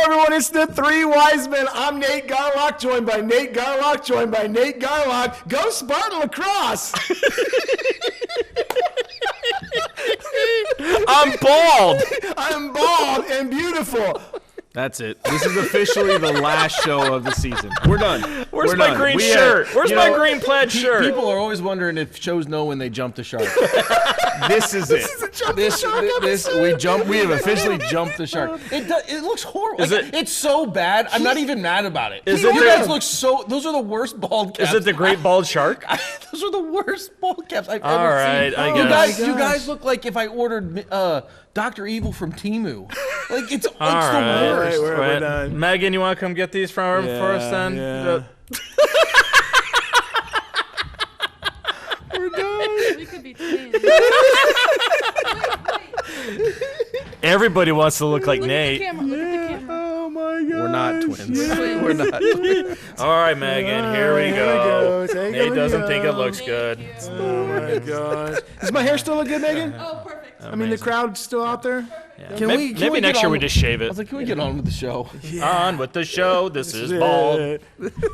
everyone. It's the Three Wise Men. I'm Nate Garlock, joined by Nate Garlock, joined by Nate Garlock. Go Spartan Lacrosse! I'm bald. I'm bald and beautiful. That's it. This is officially the last show of the season. We're done. Where's my green shirt? Where's my green plaid shirt? People are always wondering if shows know when they jump the shark. This is it. We have officially jumped the shark. It looks horrible. It's so bad. I'm not even mad about it. You guys look so. Those are the worst bald caps. Is it the Great Bald Shark? Those are the worst bald caps I've ever All right, seen. I guess. You guys look like if I ordered Dr. Evil from Temu. Like it's the worst. Right, we're done. Megan, you want to come get these for us then? Yeah. We're done. We could be twins. Everybody wants to look like Nate. Look at the camera. Oh my God. We're not twins. Yeah. We're not twins. All right, Megan, here we go. Nate doesn't think it looks good. Oh my gosh. Does my hair still look good, Megan? Oh, perfect. I mean, the crowd's still out there? Yeah. Maybe next year we just shave it. I was like, can we get on with the show? Yeah. On with the show. This is bald.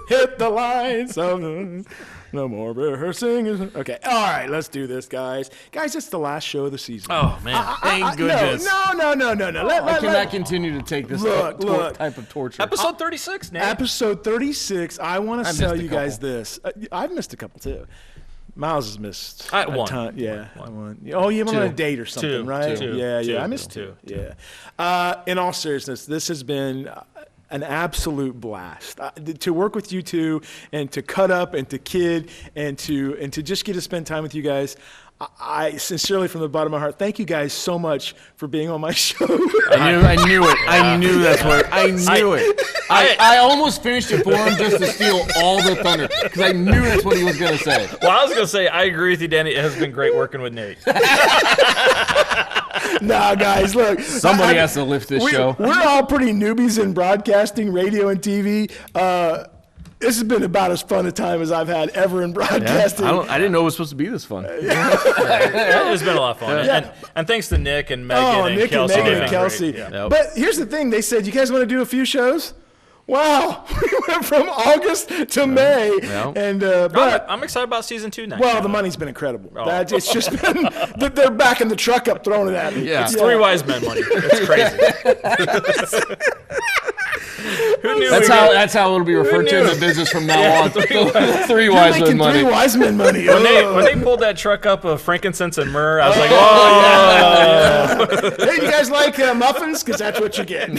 Hit the lights. No more rehearsing. Okay. All right. Let's do this, guys. Guys, it's the last show of the season. Oh, man. Thank goodness. No. I cannot continue to take this type of torture. Episode 36, Nate. Episode 36. I want to tell missed a you guys this. I've missed a couple, too. Miles has missed a ton. ton. Yeah. One. Oh, you went on a date or something, right? Two. Yeah. I missed two. Yeah. In all seriousness, this has been an absolute blast to work with you two and to cut up and to kid and to just get to spend time with you guys. I sincerely, from the bottom of my heart, thank you guys so much for being on my show. I knew it. I knew that's what. I knew it. I almost finished it for him just to steal all the thunder because I knew that's what he was going to say. Well, I was going to say, I agree with you, Danny. It has been great working with Nate. Nah, guys, look. Somebody has to lift this show. We're all pretty newbies in broadcasting, radio, and TV. This has been about as fun a time as I've had ever in broadcasting. I didn't know it was supposed to be this fun. It's been a lot of fun. Yeah. And thanks to Nick and Megan and Kelsey. Megan and Kelsey. Yeah. But here's the thing. They said, you guys want to do a few shows? Wow. We went from August to May. Yeah. And but I'm excited about season 2 next. well, the money's been incredible. Oh. It's just been they're backing the truck up, throwing it at me. Yeah. It's Three Wise Men money. It's crazy. Who knew That's how it'll be referred to in the business from now on. Three Wise Men money. Three Wise Men money. When they pulled that truck up of frankincense and myrrh, I was like, Hey, you guys like muffins? Because that's what you get.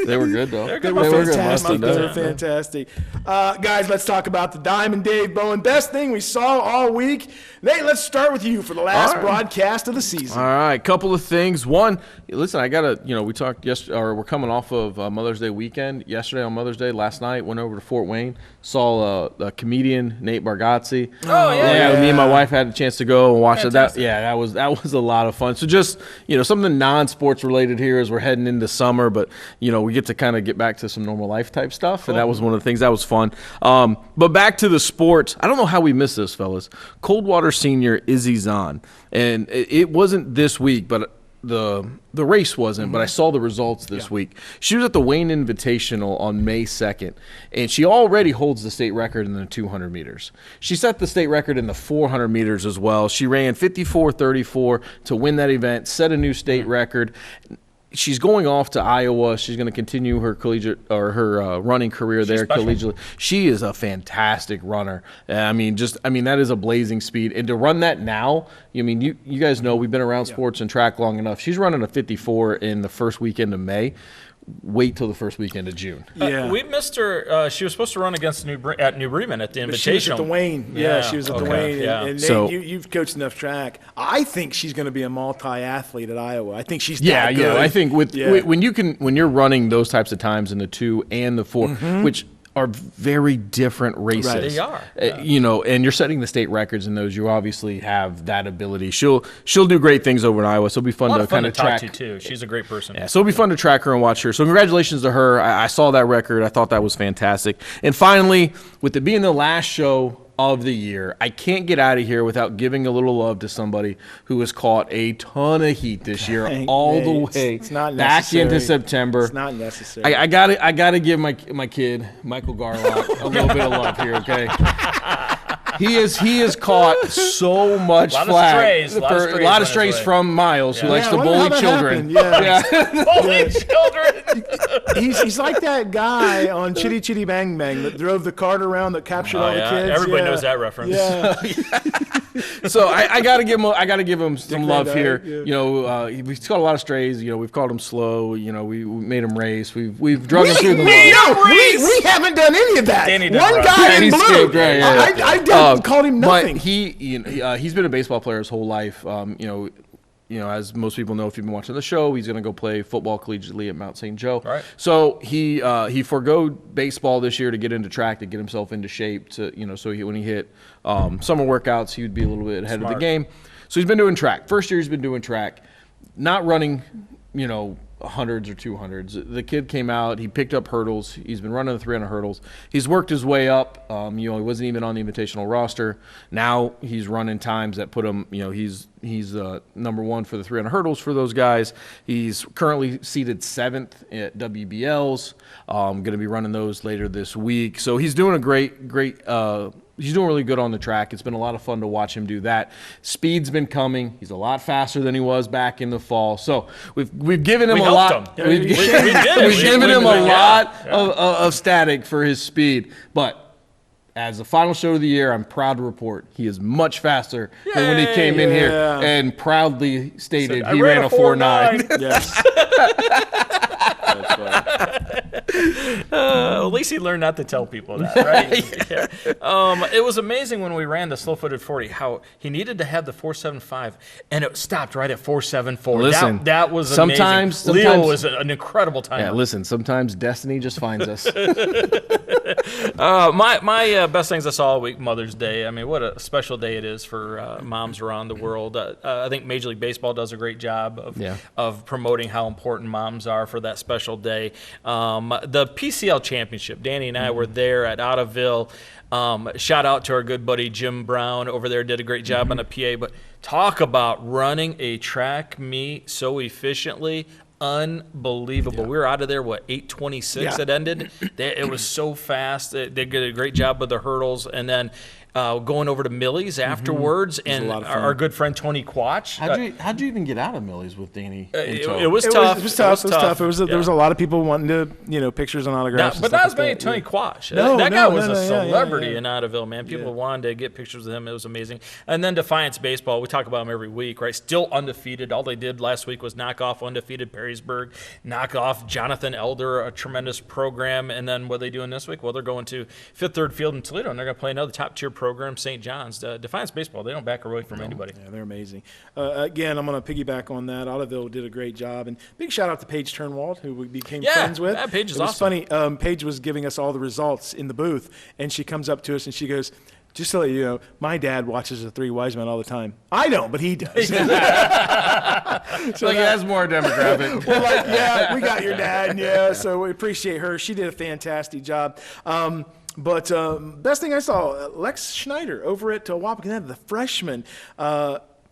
They were good though. They were fantastic. Guys, let's talk about the Diamond Dave Bowen. Best thing we saw all week. Nate, let's start with you for the last broadcast of the season. All right, couple of things. One, listen, I gotta, we talked yesterday, or we're coming off of Mother's Day weekend. Yesterday on Mother's Day, last night, went over to Fort Wayne, saw a comedian, Nate Bargatze. Oh yeah. Me and my wife had a chance to go and watch Fantastic. that was a lot of fun. So just something non-sports related here as we're heading into summer, but we get to kind of get back to some normal life type stuff, and that was one of the things that was fun. But back to the sports, I don't know how we missed this, fellas. Coldwater senior Izzy Zahn, and it wasn't this week, but the race wasn't, but I saw the results this week. She was at the Wayne Invitational on May 2nd, and she already holds the state record in the 200 meters. She set the state record in the 400 meters as well. She ran 54:34 to win that event, set a new state record. She's going off to Iowa. She's going to continue her collegiate or her running career there collegiately. She is a fantastic runner. That is a blazing speed. And to run that now, you guys know we've been around sports and track long enough. She's running a 54 in the first weekend of May. Wait till the first weekend of June. We missed her. She was supposed to run against New Bremen at the Invitational. She was at the Wayne. Yeah, she was at the Wayne. Yeah. And Nate, you've coached enough track. I think she's going to be a multi-athlete at Iowa. I think she's that good. I think when you're running those types of times in the 2 and the 4, which are very different races. Right, they are. And you're setting the state records in those. You obviously have that ability. She'll do great things over in Iowa. So it'll be fun to kind of track. Talk to too. She's a great person. Yeah, so it'll be fun to track her and watch her. So congratulations to her. I saw that record. I thought that was fantastic. And finally, with it being the last show of the year. I can't get out of here without giving a little love to somebody who has caught a ton of heat this year, all the way it's not back into September. It's not necessary. I gotta give my kid Michael Garlock a little bit of love here, okay? He has caught so much flack. A lot of strays from Miles, who likes to bully children. Bully children. He's like that guy on Chitty Chitty Bang Bang that drove the cart around that captured all the kids. Everybody knows that reference. Yeah. So I gotta give him some love here. Yeah. He's caught a lot of strays. We've called him slow. We made him race. We've drug him through the mud. We haven't done any of that. Danny One guy in blue. I called him nothing. But he's been a baseball player his whole life. As most people know, if you've been watching the show, he's going to go play football collegiately at Mount St. Joe. Right. So he forgoed baseball this year to get into track, to get himself into shape. So when he hit summer workouts, he would be a little bit ahead of the game. So he's been doing track. First year he's been doing track, not running, hundreds or 200s. The kid came out. He picked up hurdles. He's been running the 300 hurdles. He's worked his way up. He wasn't even on the invitational roster. Now he's running times that put him. He's number one for the 300 hurdles for those guys. He's currently seated 7th at WBLs. Going to be running those later this week. So he's doing a great. He's doing really good on the track. It's been a lot of fun to watch him do that. Speed's been coming. He's a lot faster than he was back in the fall. So we've given him a lot. We've given him a lot of static for his speed. But as the final show of the year, I'm proud to report he is much faster than when he came in here and proudly stated he ran a 4.9. Yes. At least he learned not to tell people that, right? It was amazing when we ran the slow-footed 40 how he needed to have the 4.75 and it stopped right at 4.74. Listen, that was sometimes Leo was an incredible timer. Yeah, listen, sometimes destiny just finds us. My best things I saw all week, Mother's Day. I mean, what a special day it is for moms around the world. I think Major League Baseball does a great job of promoting how important moms are for that special day. The PCL Championship, Danny and I were there at Ottoville. Shout out to our good buddy Jim Brown over there, did a great job on the PA. But talk about running a track meet so efficiently. Unbelievable. We were out of there, 8:26 it ended. It was so fast. They did a great job with the hurdles. And then going over to Millie's afterwards, and our good friend Tony Quach. How'd you even get out of Millie's with Danny? It was tough. It was tough. There was a lot of people wanting to, pictures and autographs. But not as many as Tony Quach. That guy was a celebrity in Ottoville, man. People wanted to get pictures with him. It was amazing. And then Defiance Baseball, we talk about them every week, right? Still undefeated. All they did last week was knock off undefeated Perrysburg, knock off Jonathan Elder, a tremendous program. And then what are they doing this week? Well, they're going to Fifth Third Field in Toledo, and they're going to play another top-tier program, St. John's. Defiance Baseball, they don't back away from anybody. Yeah, they're amazing. Again, I'm going to piggyback on that. Ottoville did a great job. And big shout out to Paige Turnwald, who we became friends with. Yeah, Paige is awesome. It was funny. Paige was giving us all the results in the booth, and she comes up to us and she goes, just so you know, my dad watches the Three Wise Men all the time. I don't, but he does. So he has more demographic. We're like, yeah, we got your dad. Yeah, so we appreciate her. She did a fantastic job. But best thing I saw, Lex Schneider over at Wapakoneta, the freshman.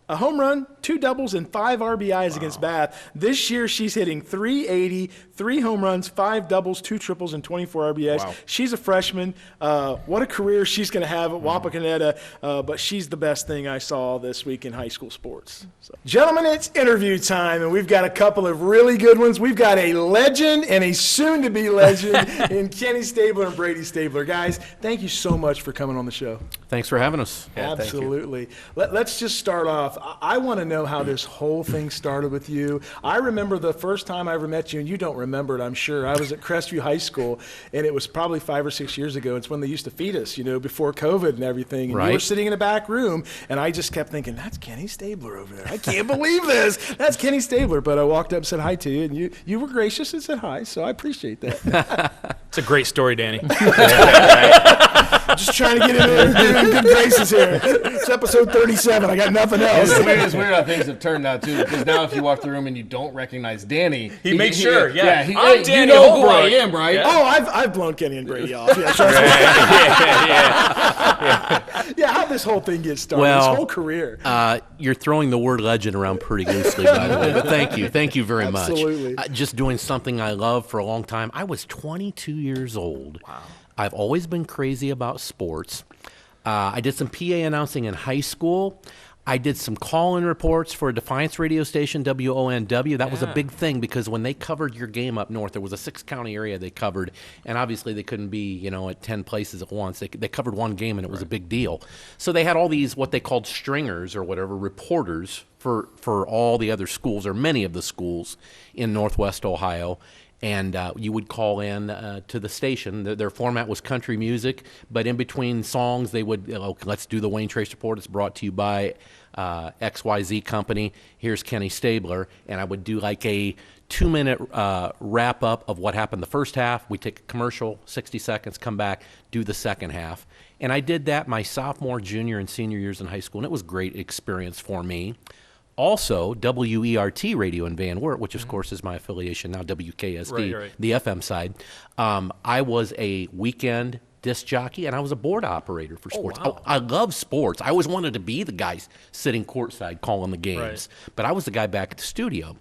A home run, 2 doubles, and 5 RBIs against Bath. This year, she's hitting .380, 3 home runs, 5 doubles, 2 triples, and 24 RBIs. Wow. She's a freshman. What a career she's going to have at Wapakoneta. But she's the best thing I saw this week in high school sports. So. Gentlemen, it's interview time, and we've got a couple of really good ones. We've got a legend and a soon-to-be legend in Kenny Stabler and Brady Stabler. Guys, thank you so much for coming on the show. Thanks for having us. Yeah, absolutely. Let's just start off. I want to know how this whole thing started with you. I remember the first time I ever met you, and you don't remember it, I'm sure. I was at Crestview High School, and it was probably 5 or 6 years ago. It's when they used to feed us, before COVID and everything. And you were sitting in a back room, and I just kept thinking, that's Kenny Stabler over there. I can't believe this. That's Kenny Stabler. But I walked up and said hi to you, and you were gracious and said hi, so I appreciate that. It's a great story, Danny. Just trying to get in good graces here. It's episode 37. I got nothing else. It's weird how things have turned out, too, because now if you walk the room and you don't recognize Danny, he makes sure, I'm Danny you know who I am, right? Yeah. Oh, I've blown Kenny and Brady off. Yeah, how'd this whole thing get started? Well, this whole career. You're throwing the word legend around pretty loosely, by the way. But thank you very much. Absolutely. Just doing something I love for a long time. I was 22 years old. Wow. I've always been crazy about sports. I did some PA announcing in high school. I did some call-in reports for a Defiance radio station, WONW. That was a big thing because when they covered your game up north, there was a 6-county area they covered, and obviously they couldn't be, at 10 places at once. They covered one game, and it was a big deal. So they had all these what they called stringers or whatever, reporters for all the other schools or many of the schools in Northwest Ohio. And you would call in to the station. Their format was country music, but in between songs, they would, let's do the Wayne Trace Report. It's brought to you by XYZ Company. Here's Kenny Stabler. And I would do like a 2-minute wrap-up of what happened the first half. We take a commercial, 60 seconds, come back, do the second half. And I did that my sophomore, junior, and senior years in high school, and it was a great experience for me. Also, WERT radio in Van Wert, which of course is my affiliation now, WKSD, the FM side. I was a weekend disc jockey, and I was a board operator for sports. Oh, wow. I love sports. I always wanted to be the guy sitting courtside calling the games, but I was the guy back at the studio.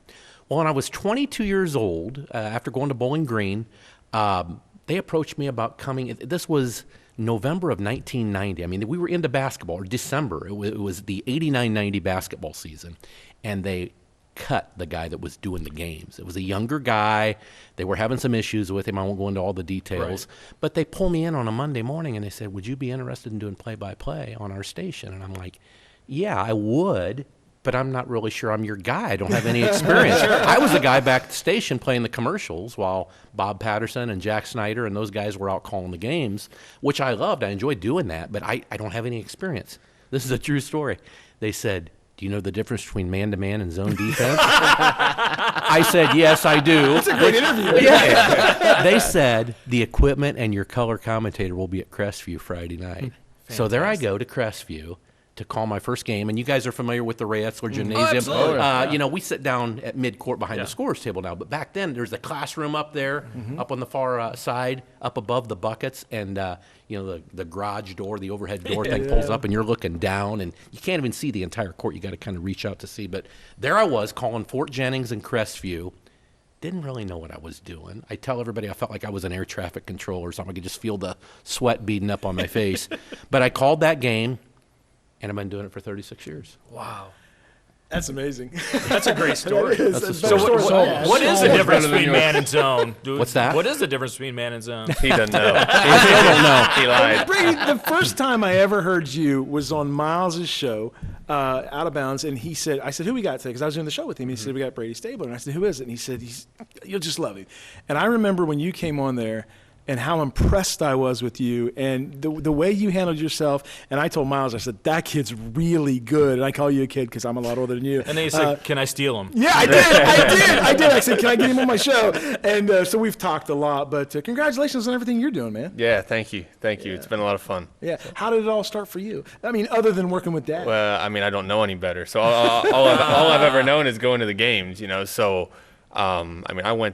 Well, when I was 22 years old, after going to Bowling Green, they approached me about coming. This was November of 1990. I mean, we were into basketball, or December. It was the 89-90 basketball season, and they cut the guy that was doing the games. It was a younger guy. They were having some issues with him. I won't go into all the details. But they pulled me in on a Monday morning, and they said, would you be interested in doing play-by-play on our station? And I'm like, yeah, I would, but I'm not really sure I'm your guy. I don't have any experience. I was the guy back at the station playing the commercials while Bob Patterson and Jack Snyder and those guys were out calling the games, which I loved. I enjoyed doing that, but I don't have any experience. This is a true story. They said, do you know the difference between man-to-man and zone defense? I said, yes, I do. That's a great interview. Yeah. They said, the equipment and your color commentator will be at Crestview Friday night. So there I go to Crestview to call my first game, and you guys are familiar with the Ray Etzler Gymnasium. Oh, absolutely. We sit down at mid-court behind the scorer's table now, but back then there's a classroom up there, up on the far side, up above the buckets, and the garage door, the overhead door thing pulls up, and you're looking down, and you can't even see the entire court. You got to kind of reach out to see. But there I was calling Fort Jennings and Crestview. Didn't really know what I was doing. I tell everybody I felt like I was an air traffic controller or something. I could just feel the sweat beading up on my face. But I called that game. And I've been doing it for 36 years. Wow. That's amazing. That's a great story. That's a So what is the difference between man and zone? What's that? What is the difference between man and zone? He doesn't know. I still don't know. He lied. Brady, the first time I ever heard you was on Miles's show, Out of Bounds, and I said, who we got today? Because I was doing the show with him. He said, we got Brady Stabler. And I said, who is it? And he said, you'll just love him. And I remember when you came on there, and how impressed I was with you and the way you handled yourself. And I told Miles, I said, that kid's really good. And I call you a kid because I'm a lot older than you. And then he said, can I steal him? Yeah, I did. I said, can I get him on my show? And so we've talked a lot. But congratulations on everything you're doing, man. Yeah, thank you. Thank you. It's been a lot of fun. Yeah. How did it all start for you? I mean, other than working with Dad. Well, I mean, I don't know any better. So all I've ever known is going to the games, So, I mean,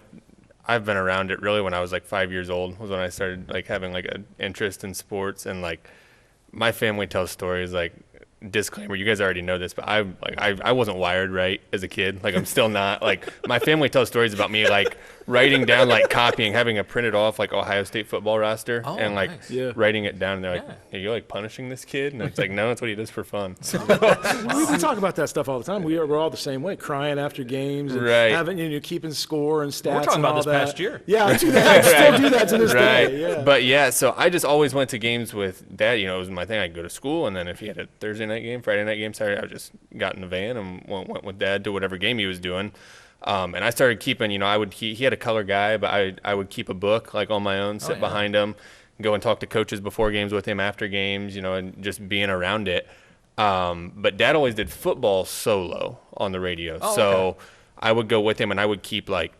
I've been around it really when I was like 5 years old was when I started like having like an interest in sports, and like my family tells stories like, disclaimer, you guys already know this, but I wasn't wired right as a kid. Like I'm still not. Like my family tells stories about me like writing down, like copying, having a printed off like Ohio State football roster and like writing it down. And they're like, "Are you like punishing this kid?" And it's like, no, that's what he does for fun. So. We talk about that stuff all the time. We're all the same way, crying after games and having keeping score and stats. We're talking and about all this that. Past year. Yeah, I do that. I still do that to this day. Yeah. But yeah, so I just always went to games with Dad. It was my thing. I'd go to school, and then if he had a Thursday night game, Friday night game, Saturday, I just got in the van and went with Dad to whatever game he was doing. And I started keeping, he had a color guy, but I would keep a book like on my own, sit behind him, go and talk to coaches before games with him, after games, and just being around it. But Dad always did football solo on the radio. So I would go with him, and I would keep like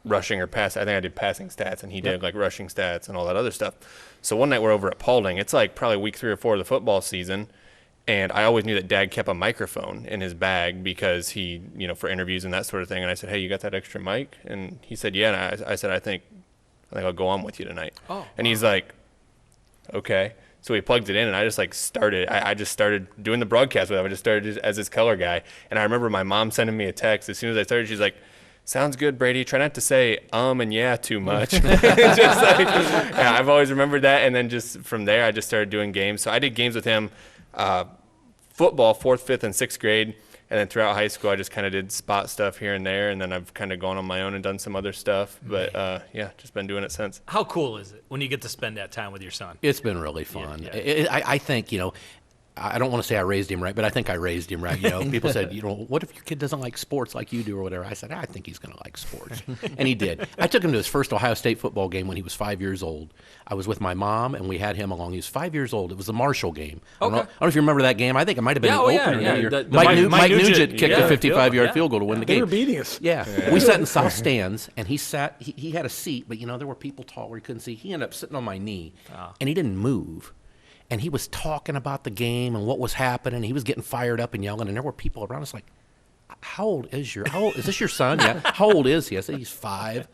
rushing or pass. I think I did passing stats, and he did like rushing stats and all that other stuff. So one night we're over at Paulding. It's like probably week 3 or 4 of the football season, and I always knew that Dad kept a microphone in his bag because he, for interviews and that sort of thing. And I said, "Hey, you got that extra mic?" And he said, "Yeah." And I said, I think I'll go on with you tonight." Oh, and he's like, "Okay." So he plugged it in, and I just started. I just started doing the broadcast with him. I just started as his color guy. And I remember my mom sending me a text as soon as I started. She's like, "Sounds good, Brady. Try not to say and yeah too much." I've always remembered that. And then just from there, I just started doing games. So I did games with him, football, 4th, 5th, and 6th grade. And then throughout high school, I just kind of did spot stuff here and there. And then I've kind of gone on my own and done some other stuff. But, just been doing it since. How cool is it when you get to spend that time with your son? It's been really fun. Yeah. I think, I don't want to say I raised him right, but I think I raised him right. People said, what if your kid doesn't like sports like you do or whatever? I said, I think he's going to like sports. And he did. I took him to his first Ohio State football game when he was 5 years old. I was with my mom, and we had him along. He was 5 years old. It was the Marshall game. Okay. I don't know if you remember that game. I think it might have been an opener. Yeah. Mike Nugent kicked a 55-yard field goal to win the game. They were beating us. Yeah. We sat in south stands, and he had a seat, but, there were people tall where he couldn't see. He ended up sitting on my knee, and he didn't move. And he was talking about the game and what was happening. He was getting fired up and yelling, and there were people around us like, is this your son? Yeah. How old is he? I said, he's 5.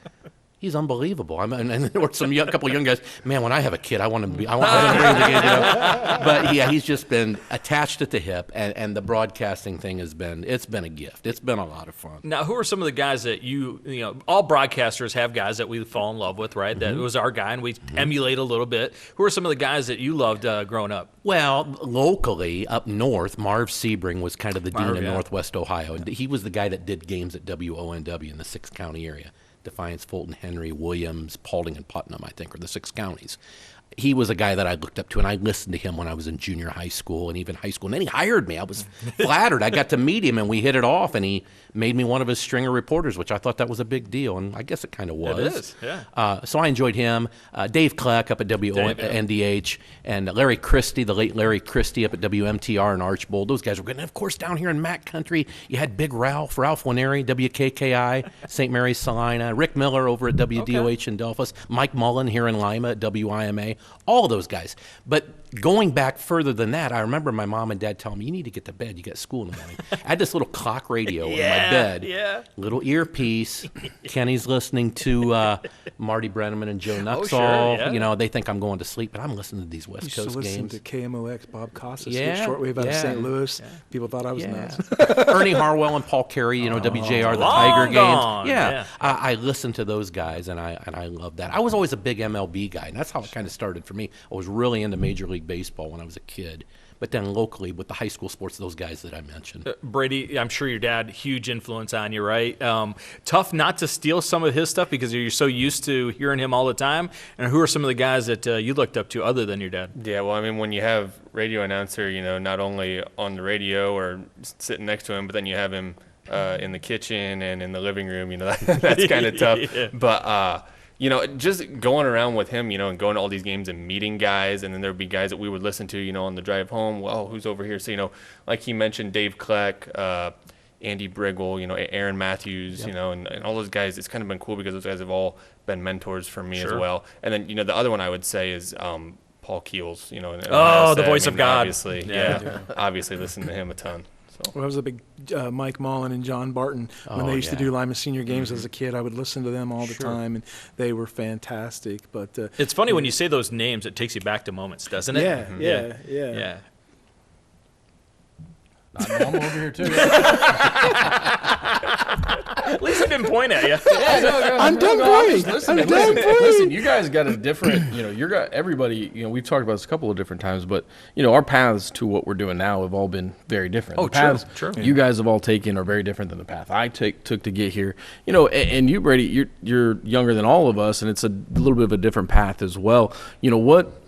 He's unbelievable. And there were couple of young guys. Man, when I have a kid, I want him to bring the game. But yeah, he's just been attached at the hip, and the broadcasting thing it's been a gift. It's been a lot of fun. Now, who are some of the guys that all broadcasters have guys that we fall in love with, right? Mm-hmm. That was our guy, and we emulate a little bit. Who are some of the guys that you loved growing up? Well, locally up north, Marv Sebring was kind of the dean of Northwest Ohio, and he was the guy that did games at WONW in the 6th County area. Defiance, Fulton, Henry, Williams, Paulding, and Putnam, I think, are the 6 counties. He was a guy that I looked up to, and I listened to him when I was in junior high school and even high school. And then he hired me. I was flattered. I got to meet him, and we hit it off, and he made me one of his stringer reporters, which I thought that was a big deal, and I guess it kind of was. It is, yeah. So I enjoyed him. Dave Kleck up at WNDH, and Larry Christie, the late Larry Christie up at WMTR and Archbold. Those guys were good. And, of course, down here in Mac Country, you had Big Ralph Winery, WKKI, St. Mary's Salina, Rick Miller over at WDOH in Delphus, Mike Mullen here in Lima at WIMA. All those guys. But going back further than that, I remember my mom and dad telling me, you need to get to bed. You got school in the morning. I had this little clock radio in my bed. Yeah. Little earpiece. Kenny's listening to Marty Brenneman and Joe Nuxall. Sure, yeah. They think I'm going to sleep, but I'm listening to these West Coast games. To KMOX, Bob Costas, shortwave out of St. Louis. Yeah. People thought I was nuts. Ernie Harwell and Paul Carey, WJR, the Tiger games. Yeah. I listened to those guys, and I love that. I was always a big MLB guy, and that's how it kind of started for me. I was really into Major League Baseball when I was a kid. But then locally, with the high school sports, those guys that I mentioned. Brady, I'm sure your dad, huge influence on you, right? Tough not to steal some of his stuff because you're so used to hearing him all the time. And who are some of the guys that you looked up to other than your dad? Yeah, well, I mean, when you have radio announcer, not only on the radio or sitting next to him, but then you have him in the kitchen and in the living room, that's kind of tough. Yeah. But just going around with him, and going to all these games and meeting guys, and then there'd be guys that we would listen to, on the drive home. Well, who's over here? So, like he mentioned, Dave Kleck, Andy Briggle, Aaron Matthews, and all those guys. It's kind of been cool because those guys have all been mentors for me as well. And then, the other one I would say is Paul Keels, the voice of God. Obviously, obviously listen to him a ton. So. Well, I was a big Mike Mullen and John Barton when they used to do Lima Senior games as a kid. I would listen to them all the time, and they were fantastic. But it's funny when you say those names; it takes you back to moments, doesn't it? Yeah. I'm over here too. At least I didn't point at you. I'm done playing. Listen, you guys got a different, everybody, we've talked about this a couple of different times, but, our paths to what we're doing now have all been very different. The paths you guys have all taken are very different than the path I took to get here. And you, Brady, you're younger than all of us, and it's a little bit of a different path as well.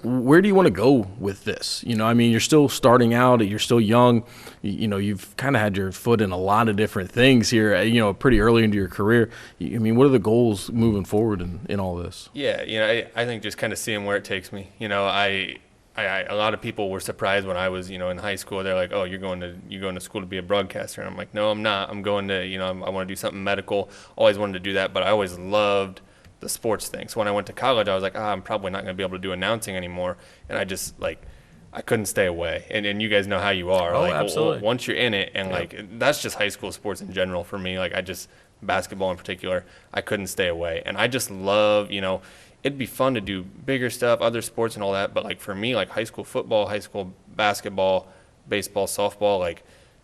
Where do you want to go with this? You're still starting out, you're still young. You've kind of had your foot in a lot of different things here, pretty early into your career. What are the goals moving forward in all this? Yeah, I think just kind of seeing where it takes me. a lot of people were surprised when I was, in high school. They're like, "Oh, you're going to school to be a broadcaster," and I'm like, "No, I'm not. I'm going to, I want to do something medical." Always wanted to do that, but I always loved the sports thing. So when I went to college, I was like, I'm probably not going to be able to do announcing anymore, and I just I couldn't stay away. And you guys know how you are. Oh, absolutely. Once you're in it, and that's just high school sports in general for me. Basketball in particular, I couldn't stay away, and I just love, it'd be fun to do bigger stuff, other sports and all that, but for me, high school football, high school basketball, baseball, softball,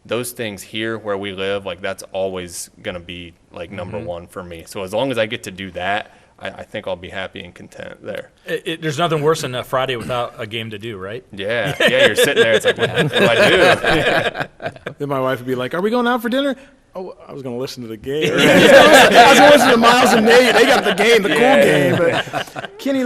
those things here where we live, that's always gonna be number one for me. So as long as I get to do that, I think I'll be happy and content there. There's nothing worse than a Friday without a game to do, right? Yeah, you're sitting there, it's like, what do I do? Then my wife would be like, "Are we going out for dinner?" Oh, I was going to listen to the game. I was going to listen to Miles and Nate. They got the game, the cool game. But Kenny,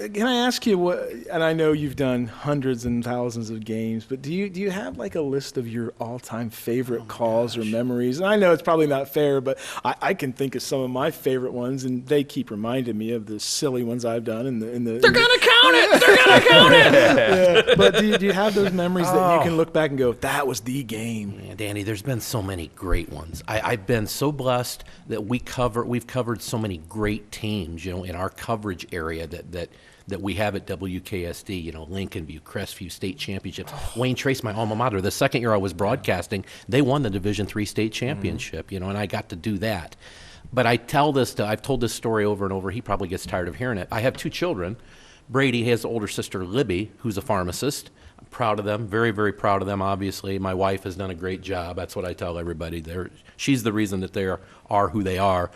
can I ask you what? And I know you've done hundreds and thousands of games, but do you have a list of your all-time favorite calls or memories? And I know it's probably not fair, but I can think of some of my favorite ones, and they keep reminding me of the silly ones I've done. They're gonna count it. They're gonna count it. Yeah. But do you have those memories that you can look back and go, "That was the game"? Yeah, Danny, there's been so many great ones. I've been so blessed that we've covered so many great teams, in our coverage area that we have at WKSD, Lincoln View, Crestview State Championships. Wayne Trace, my alma mater, the second year I was broadcasting, they won the Division III State Championship, and I got to do that. But I've told this story over and over. He probably gets tired of hearing it. I have two children. Brady has an older sister, Libby, who's a pharmacist. I'm proud of them, very, very proud of them, obviously. My wife has done a great job. That's what I tell everybody. She's the reason that they are who they are.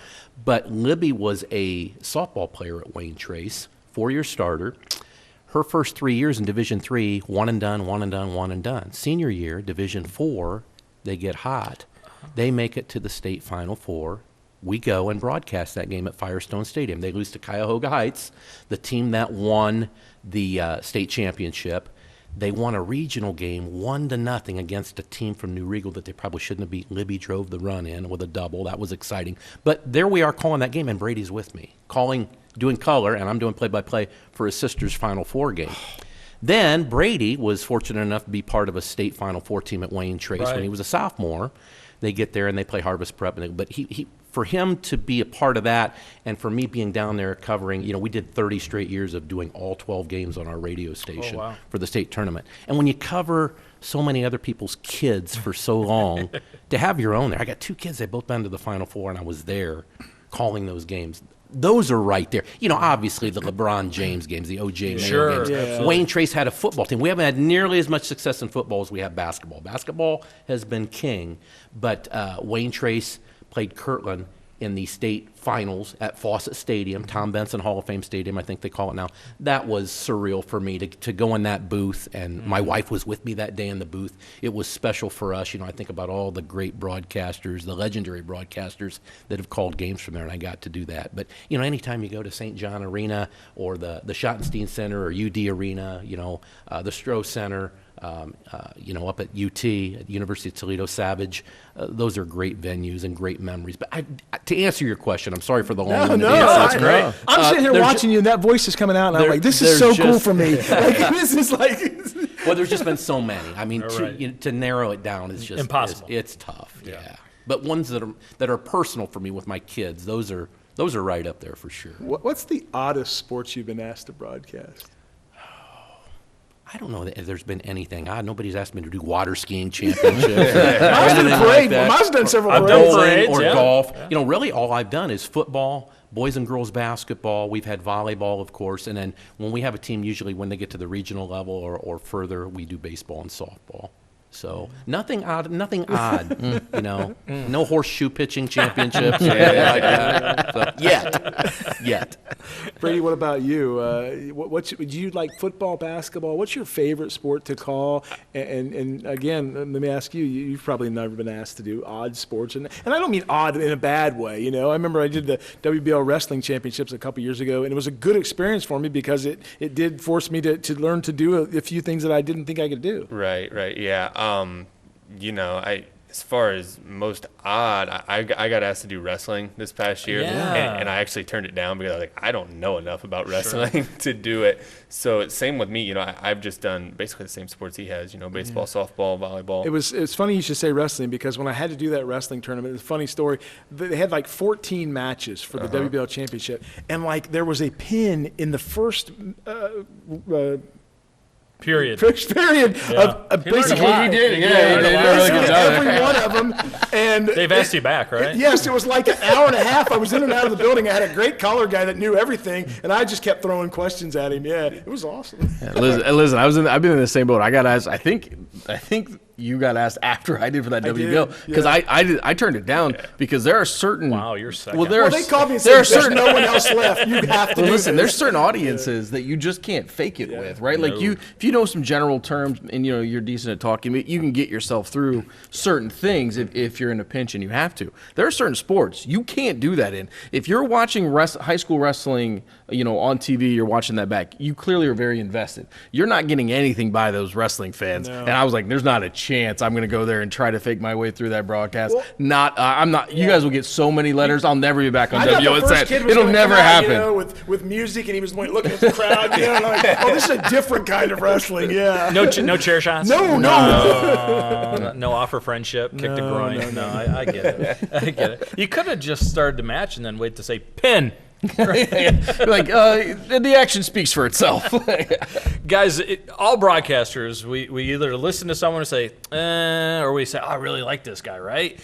But Libby was a softball player at Wayne Trace, 4-year starter. Her first 3 years in Division III, one and done, one and done, one and done. Senior year, Division IV, they get hot. They make it to the state Final Four. We go and broadcast that game at Firestone Stadium. They lose to Cuyahoga Heights, the team that won the state championship. They won a regional game 1-0 against a team from New Regal that they probably shouldn't have beat. Libby drove the run in with a double. That was exciting. But there we are calling that game, and Brady's with me, doing color, and I'm doing play-by-play for his sister's Final Four game. Then Brady was fortunate enough to be part of a state Final Four team at Wayne Trace when he was a sophomore. They get there and they play Harvest Prep, but he for him to be a part of that, and for me being down there covering, we did 30 straight years of doing all 12 games on our radio station for the state tournament. And when you cover so many other people's kids for so long, to have your own there. I got two kids, they both been to the Final Four, and I was there calling those games. Those are right there. Obviously the LeBron James games, the O.J. Mayo games. Yeah. Wayne Trace had a football team. We haven't had nearly as much success in football as we have basketball. Basketball has been king, but Wayne Trace played Kirtland in the state finals at Fawcett Stadium, Tom Benson Hall of Fame Stadium, I think they call it now. That was surreal for me to go in that booth, and my wife was with me that day in the booth. It was special for us. I think about all the great broadcasters, the legendary broadcasters that have called games from there, and I got to do that. But, anytime you go to St. John Arena or the Schottenstein Center or UD Arena, the Stroh Center, up at UT, at University of Toledo Savage, those are great venues and great memories. But to answer your question, I'm sorry for the long No, answer. that's great. I'm sitting here watching you, and that voice is coming out, and I'm like, this is so cool for me. This is Well, there's just been so many. I mean, to narrow it down is just impossible. It's tough. Yeah. But ones that are personal for me with my kids, those are right up there for sure. What's the oddest sports you've been asked to broadcast? I don't know if there's been anything odd. Nobody's asked me to do water skiing championships. I've done parade. I've done several parades. Or golf. Yeah. Really all I've done is football, boys and girls basketball. We've had volleyball, of course. And then when we have a team, usually when they get to the regional level or further, we do baseball and softball. So nothing odd, no horseshoe pitching championships or anything like that. So, yet. Brady, what about you? Do you like football, basketball? What's your favorite sport to call? And again, let me ask you, you've probably never been asked to do odd sports. And I don't mean odd in a bad way. I remember I did the WBL wrestling championships a couple years ago, and it was a good experience for me because it did force me to learn to do a few things that I didn't think I could do. Right, yeah. as far as most odd, I got asked to do wrestling this past year, and I actually turned it down because I was like, I don't know enough about wrestling to do it. So it's same with me. You know, I've just done basically the same sports he has. You know, baseball, softball, volleyball. It's funny you should say wrestling, because when I had to do that wrestling tournament, it's a funny story. They had like 14 matches for the WBL championship, and like there was a pin in the first. Period. Of basically, he did. Yeah, he did a really good job. every one of them. And They've asked you back, right? Yes, it was like an hour and a half. I was in and out of the building. I had a great collar guy that knew everything, and I just kept throwing questions at him. Yeah, it was awesome. Listen, I've been in the same boat. I got asked. I think you got asked after I did for that WBL, because I turned it down because there are certain. Wow, you're second. Well, they called me and said, "There's no one else left. You have to." Listen, there's certain audiences that you just can't fake it with, right? Like if you know some general terms and you're decent at talking, you can get yourself through certain things if you're in a pinch and you have to. There are certain sports you can't do that in. If you're watching high school wrestling, on TV, you're watching that back. You clearly are very invested. You're not getting anything by those wrestling fans, and I was like, "There's not a chance I'm going to go there and try to fake my way through that broadcast." I'm not. You guys will get so many letters. I'll never be back on WO. It'll never happen. With music, and he was looking at the crowd. Like, oh, this is a different kind of wrestling. Yeah. No chair shots. No. No offer friendship. Kick the groin. No, I get it. I get it. You could have just started the match and then wait to say pin. The action speaks for itself. Guys, all broadcasters, we either listen to someone and say, or we say, oh, I really like this guy, right?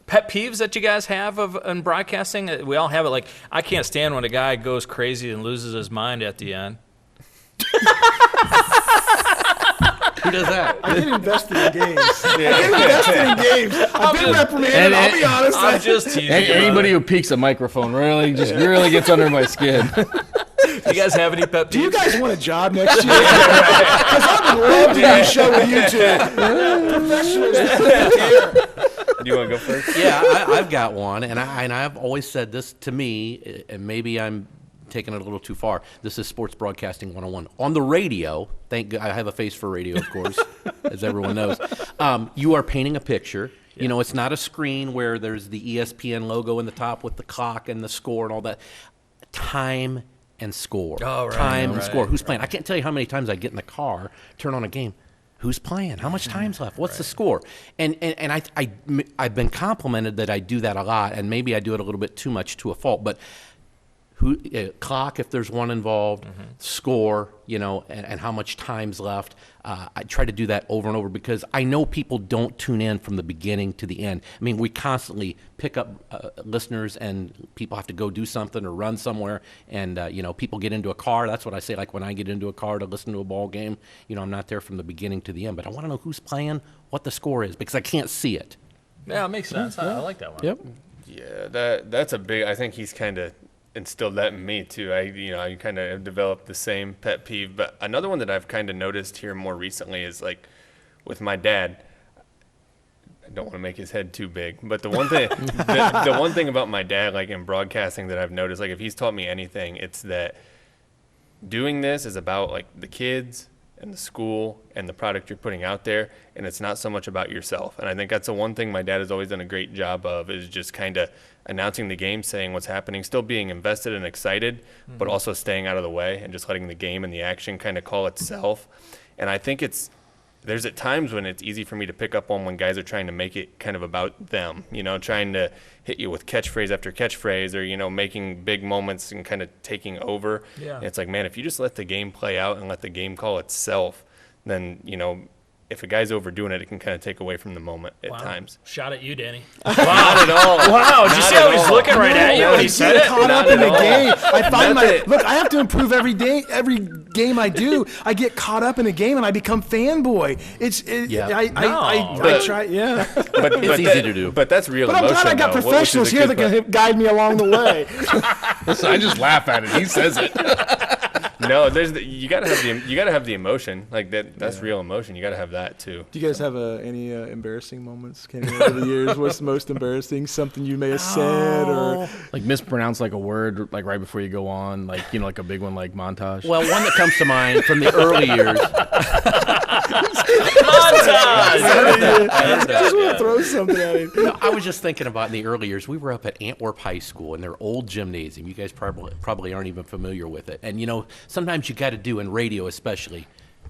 Pet peeves that you guys have in broadcasting? We all have it. Like, I can't stand when a guy goes crazy and loses his mind at the end. Who does that? I get invested in games. I've been reprimanded. I'll be honest. I'm just teasing. Anybody who peeks a microphone really gets under my skin. Do you guys have any pet peeves? Do you guys want a job next year? Because I would love to do a show with you two. Professionals. Do you want to go first? Yeah, I've got one, and I've always said this to me, and maybe I'm taking it a little too far. This is Sports Broadcasting 101. On the radio, I have a face for radio, of course, as everyone knows. You are painting a picture. Yeah. It's not a screen where there's the ESPN logo in the top with the clock and the score and all that. Time and score. Oh, right. Time and score. Who's playing? I can't tell you how many times I get in the car, turn on a game. Who's playing? How much time's left? What's the score? And I've been complimented that I do that a lot, and maybe I do it a little bit too much to a fault, but clock if there's one involved, score, and how much time's left. I try to do that over and over because I know people don't tune in from the beginning to the end. I mean, we constantly pick up listeners, and people have to go do something or run somewhere, and people get into a car. That's what I say. Like when I get into a car to listen to a ball game, I'm not there from the beginning to the end, but I want to know who's playing, what the score is, because I can't see it. Yeah, it makes sense. I like that one. Yep. Yeah, that's a big. I think he's kind of instilled that in me too. I kind of have developed the same pet peeve. But another one that I've kind of noticed here more recently is like with my dad. I don't want to make his head too big, but the one thing, the one thing about my dad, like in broadcasting, that I've noticed, like if he's taught me anything, it's that doing this is about like the kids and the school and the product you're putting out there, and it's not so much about yourself. And I think that's the one thing my dad has always done a great job of, is just kind of announcing the game, saying what's happening, still being invested and excited, but also staying out of the way and just letting the game and the action kind of call itself. And I think there's at times when it's easy for me to pick up on when guys are trying to make it kind of about them, trying to hit you with catchphrase after catchphrase, or, making big moments and kind of taking over. Yeah. And it's like, man, if you just let the game play out and let the game call itself, then, if a guy's overdoing it, it can kind of take away from the moment at times. Shot at you, Danny. Not at all. Wow, did you see how he's looking right at you when he said it? Caught up in the game. I find look. I have to improve every day. Every game I do, I get caught up in a game and I become fanboy. I try. Yeah, but it's easy to do. But that's real but emotion. I'm glad I got professionals here that can guide me along the way. Listen, I just laugh at it. He says it. No, you gotta have the emotion, like that. That's real emotion. You gotta have that too. Do you guys have any embarrassing moments, Kenny, over the years? What's the most embarrassing? Something you may have said, or like mispronounce like a word, like right before you go on, like like a big one, like montage. Well, one that comes to mind from the early years. Montage. Just want to throw something at him. No, I was just thinking about in the early years, we were up at Antwerp High School in their old gymnasium. You guys probably aren't even familiar with it. And, sometimes you got to do in radio especially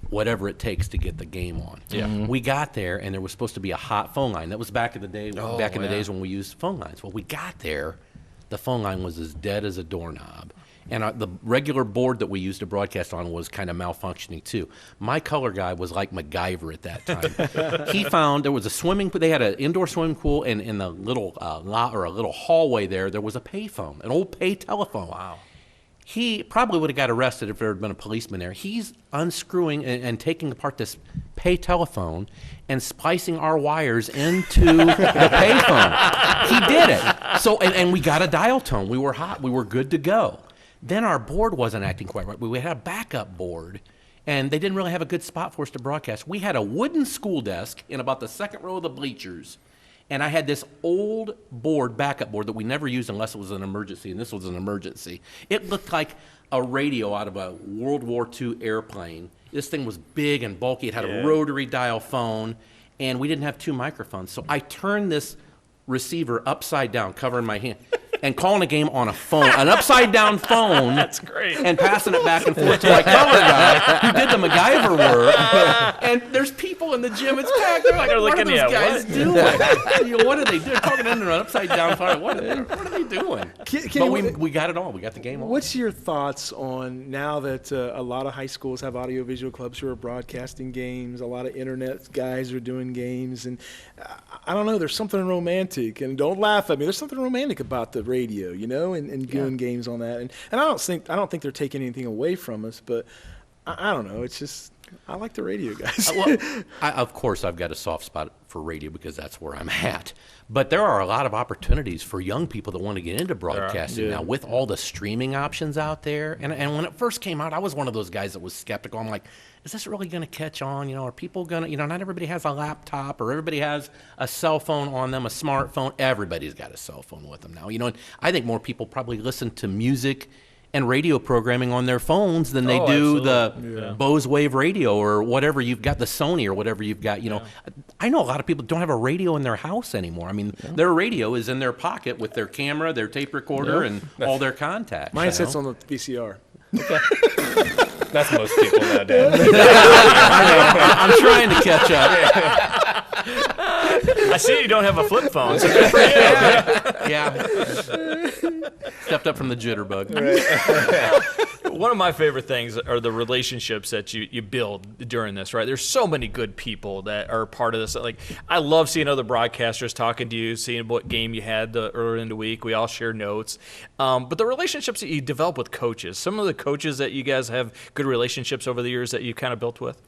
whatever it takes to get the game on. Yeah. We got there, and there was supposed to be a hot phone line. That was back in the day, the days when we used phone lines. Well, we got there, the phone line was as dead as a doorknob. And the regular board that we used to broadcast on was kind of malfunctioning too. My color guy was like MacGyver at that time. He found there was a swimming pool. They had an indoor swimming pool, and in the little lot or a little hallway there was a payphone, an old pay telephone. Wow. He probably would have got arrested if there had been a policeman there. He's unscrewing and taking apart this pay telephone and splicing our wires into the payphone. He did it. So, and we got a dial tone. We were hot. We were good to go. Then our board wasn't acting quite right. We had a backup board, and they didn't really have a good spot for us to broadcast. We had a wooden school desk in about the second row of the bleachers, and I had this old board, backup board, that we never used unless it was an emergency, and this was an emergency. It looked like a radio out of a World War II airplane. This thing was big and bulky. It had a rotary dial phone, and we didn't have two microphones. So I turned this receiver upside down, covering my hand, and calling a game on a phone, an upside-down phone. That's great. And passing it back and forth to my color guy who did the MacGyver work. And there's people in the gym. It's packed. They're like, They're what are looking those at guys what? doing? What are they doing? They're talking under an upside-down phone. What are they doing? Kenny, But we got it all. We got the game on. What's your thoughts on now that a lot of high schools have audiovisual clubs who are broadcasting games, a lot of internet guys are doing games, and I don't know, there's something romantic, and don't laugh at me, there's something romantic about the radio, and doing games on that. And I don't think they're taking anything away from us, but I don't know, it's just I like the radio guys. Of course, I've got a soft spot for radio because that's where I'm at. But there are a lot of opportunities for young people that want to get into broadcasting now with all the streaming options out there. And when it first came out, I was one of those guys that was skeptical. I'm like, is this really going to catch on? Are people going to, not everybody has a laptop or everybody has a cell phone on them, a smartphone. Everybody's got a cell phone with them now. And I think more people probably listen to music and radio programming on their phones than they do the Bose Wave radio or whatever you've got, the Sony or whatever you've got. I know a lot of people don't have a radio in their house anymore. I mean, their radio is in their pocket with their camera, their tape recorder, and all their contacts. Mine sits on the VCR. Okay. That's most people nowadays. I'm trying to catch up. I see you don't have a flip phone. So good for you. Yeah. Stepped up from the jitterbug. One of my favorite things are the relationships that you build during this, right? There's so many good people that are part of this. Like, I love seeing other broadcasters talking to you, seeing what game you had earlier in the week. We all share notes. But the relationships that you develop with coaches, some of the coaches that you guys have good relationships over the years that you kind of built with?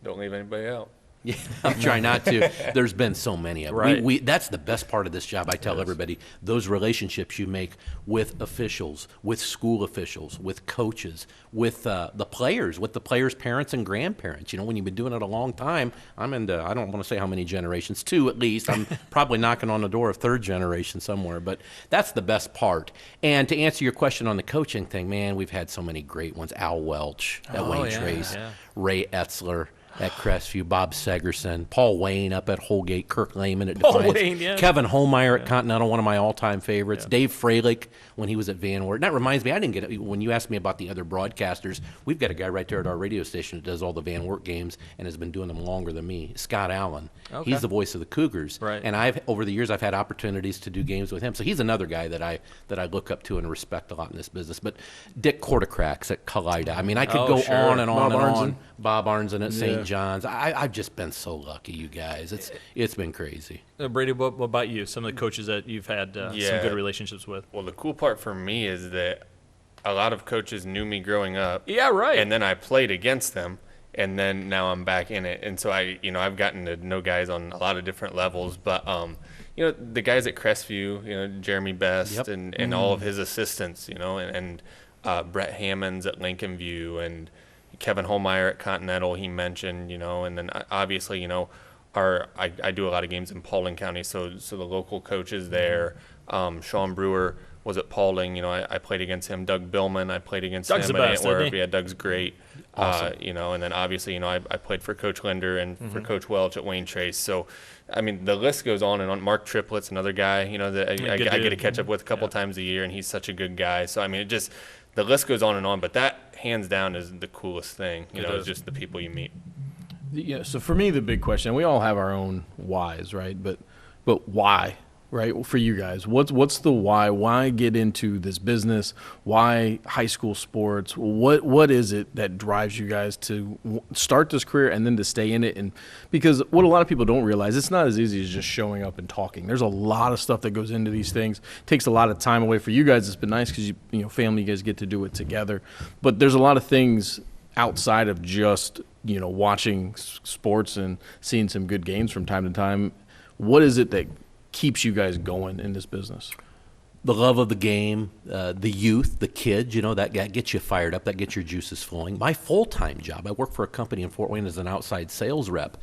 Don't leave anybody out. Yeah, I'm trying not to. There's been so many of them. Right. That's the best part of this job. I tell everybody, those relationships you make with officials, with school officials, with coaches, with the players' parents and grandparents. When you've been doing it a long time, I'm into, I don't want to say how many generations, 2 at least. I'm probably knocking on the door of 3rd generation somewhere, but that's the best part. And to answer your question on the coaching thing, man, we've had so many great ones. Al Welch at Wayne Trace, Ray Etzler at Crestview, Bob Segerson, Paul Wayne up at Holgate, Kirk Lehman at Defiance, Kevin Holmeyer at Continental, one of my all-time favorites, Dave Freilich when he was at Van Wert. And that reminds me, I didn't get it when you asked me about the other broadcasters. We've got a guy right there at our radio station that does all the Van Wert games and has been doing them longer than me, Scott Allen. Okay. He's the voice of the Cougars, and over the years I've had opportunities to do games with him. So he's another guy that I look up to and respect a lot in this business. But Dick Kortokrax at Kaleida. I mean, I could go on and on and on. Bob Arnzen at St. John's. I've just been so lucky, you guys. It's been crazy. Brady, what about you? Some of the coaches that you've had some good relationships with. Well, the cool part for me is that a lot of coaches knew me growing up. Yeah, right. And then I played against them, and then now I'm back in it. And so I've gotten to know guys on a lot of different levels. But the guys at Crestview, Jeremy Best and all of his assistants, and Brett Hammonds at Lincoln View and Kevin Holmeyer at Continental, he mentioned, and then obviously, I do a lot of games in Paulding County, so the local coaches there, Sean Brewer, was at Paulding. You know, I played against him. Doug Billman, I played against Doug's him the at best, Antwerp. isn't he? Yeah, Doug's great. Awesome. You know, and then obviously, you know, I played for Coach Linder and for Coach Welch at Wayne Trace. So, I mean, the list goes on and on. Mark Triplett's another guy, you know, that I get to catch up with a couple times a year, and he's such a good guy. So, I mean, the list goes on and on, but that hands down is the coolest thing, you know, is just the people you meet. Yeah, so for me, the big question, we all have our own whys, right? But why, right? For you guys, what's the why? Why get into this business? Why high school sports? What is it that drives you guys to start this career and then to stay in it? And because what a lot of people don't realize, it's not as easy as just showing up and talking. There's a lot of stuff that goes into these things. It takes a lot of time away for you guys. It's been nice because you know, family, you guys get to do it together. But there's a lot of things outside of just, you know, watching sports and seeing some good games from time to time. What is it that keeps you guys going in this business? The love of the game, the youth, the kids, you know, that gets you fired up, that gets your juices flowing. My full-time job, I work for a company in Fort Wayne as an outside sales rep,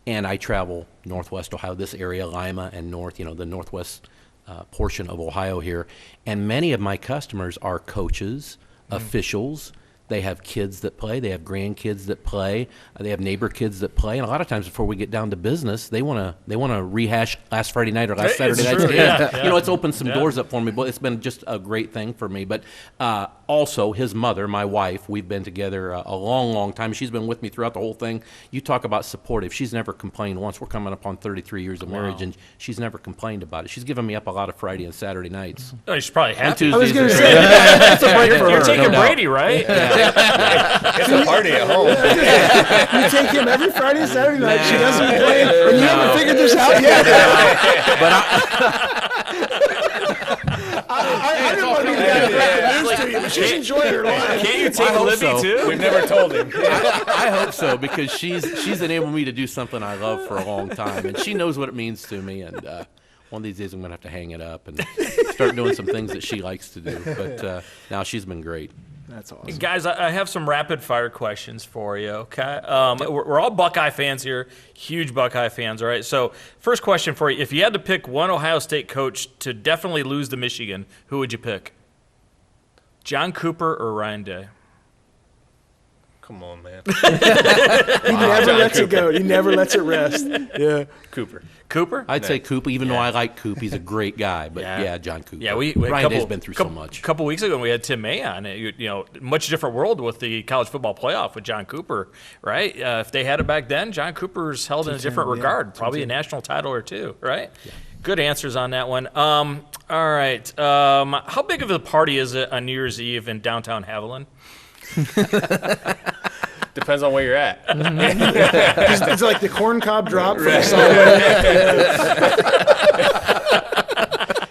and I travel Northwest Ohio, this area, Lima and north, you know, the northwest portion of Ohio here. And many of my customers are coaches, officials. They have kids that play. They have grandkids that play. They have neighbor kids that play. And a lot of times, before we get down to business, they want to rehash last Friday night or last Saturday night's game. Yeah. You know, it's opened some doors up for me. But it's been just a great thing for me. But also, his mother, my wife, we've been together a long, long time. She's been with me throughout the whole thing. You talk about supportive. She's never complained once. We're coming up on 33 years of marriage, and she's never complained about it. She's given me up a lot of Friday and Saturday nights. Oh, she's probably happy. I was going to say, that's a break for her. You're taking No Brady, right? It's a party at home. You take him every Friday and Saturday night. She doesn't play, and you haven't figured this out yet. I didn't want to be the guy to break the news to you, but she's enjoying her life. Can't you take hope Libby so. too? We've never told him. I hope so, because she's enabled me to do something I love for a long time, and she knows what it means to me. And one of these days, I'm going to have to hang it up and start doing some things that she likes to do. But now she's been great. That's awesome. Guys, I have some rapid fire questions for you, okay? We're all Buckeye fans here, huge Buckeye fans, all right? So, first question for you. If you had to pick one Ohio State coach to definitely lose to Michigan, who would you pick? John Cooper or Ryan Day? Come on, man. He never lets it go. He never lets it rest. Yeah. Cooper. Cooper? I'd say Coop, even though I like Coop. He's a great guy. But, Yeah. John Coop. Yeah, we Ryan Day's been through so much. A couple weeks ago, we had Tim May on. You know, much different world with the college football playoff with John Cooper, right? If they had it back then, John Cooper's held in a different regard, probably a national title or two, right? Yeah. Good answers on that one. All right. How big of a party is it on New Year's Eve in downtown Haviland? Depends on where you're at. It's like the corn cob drop from the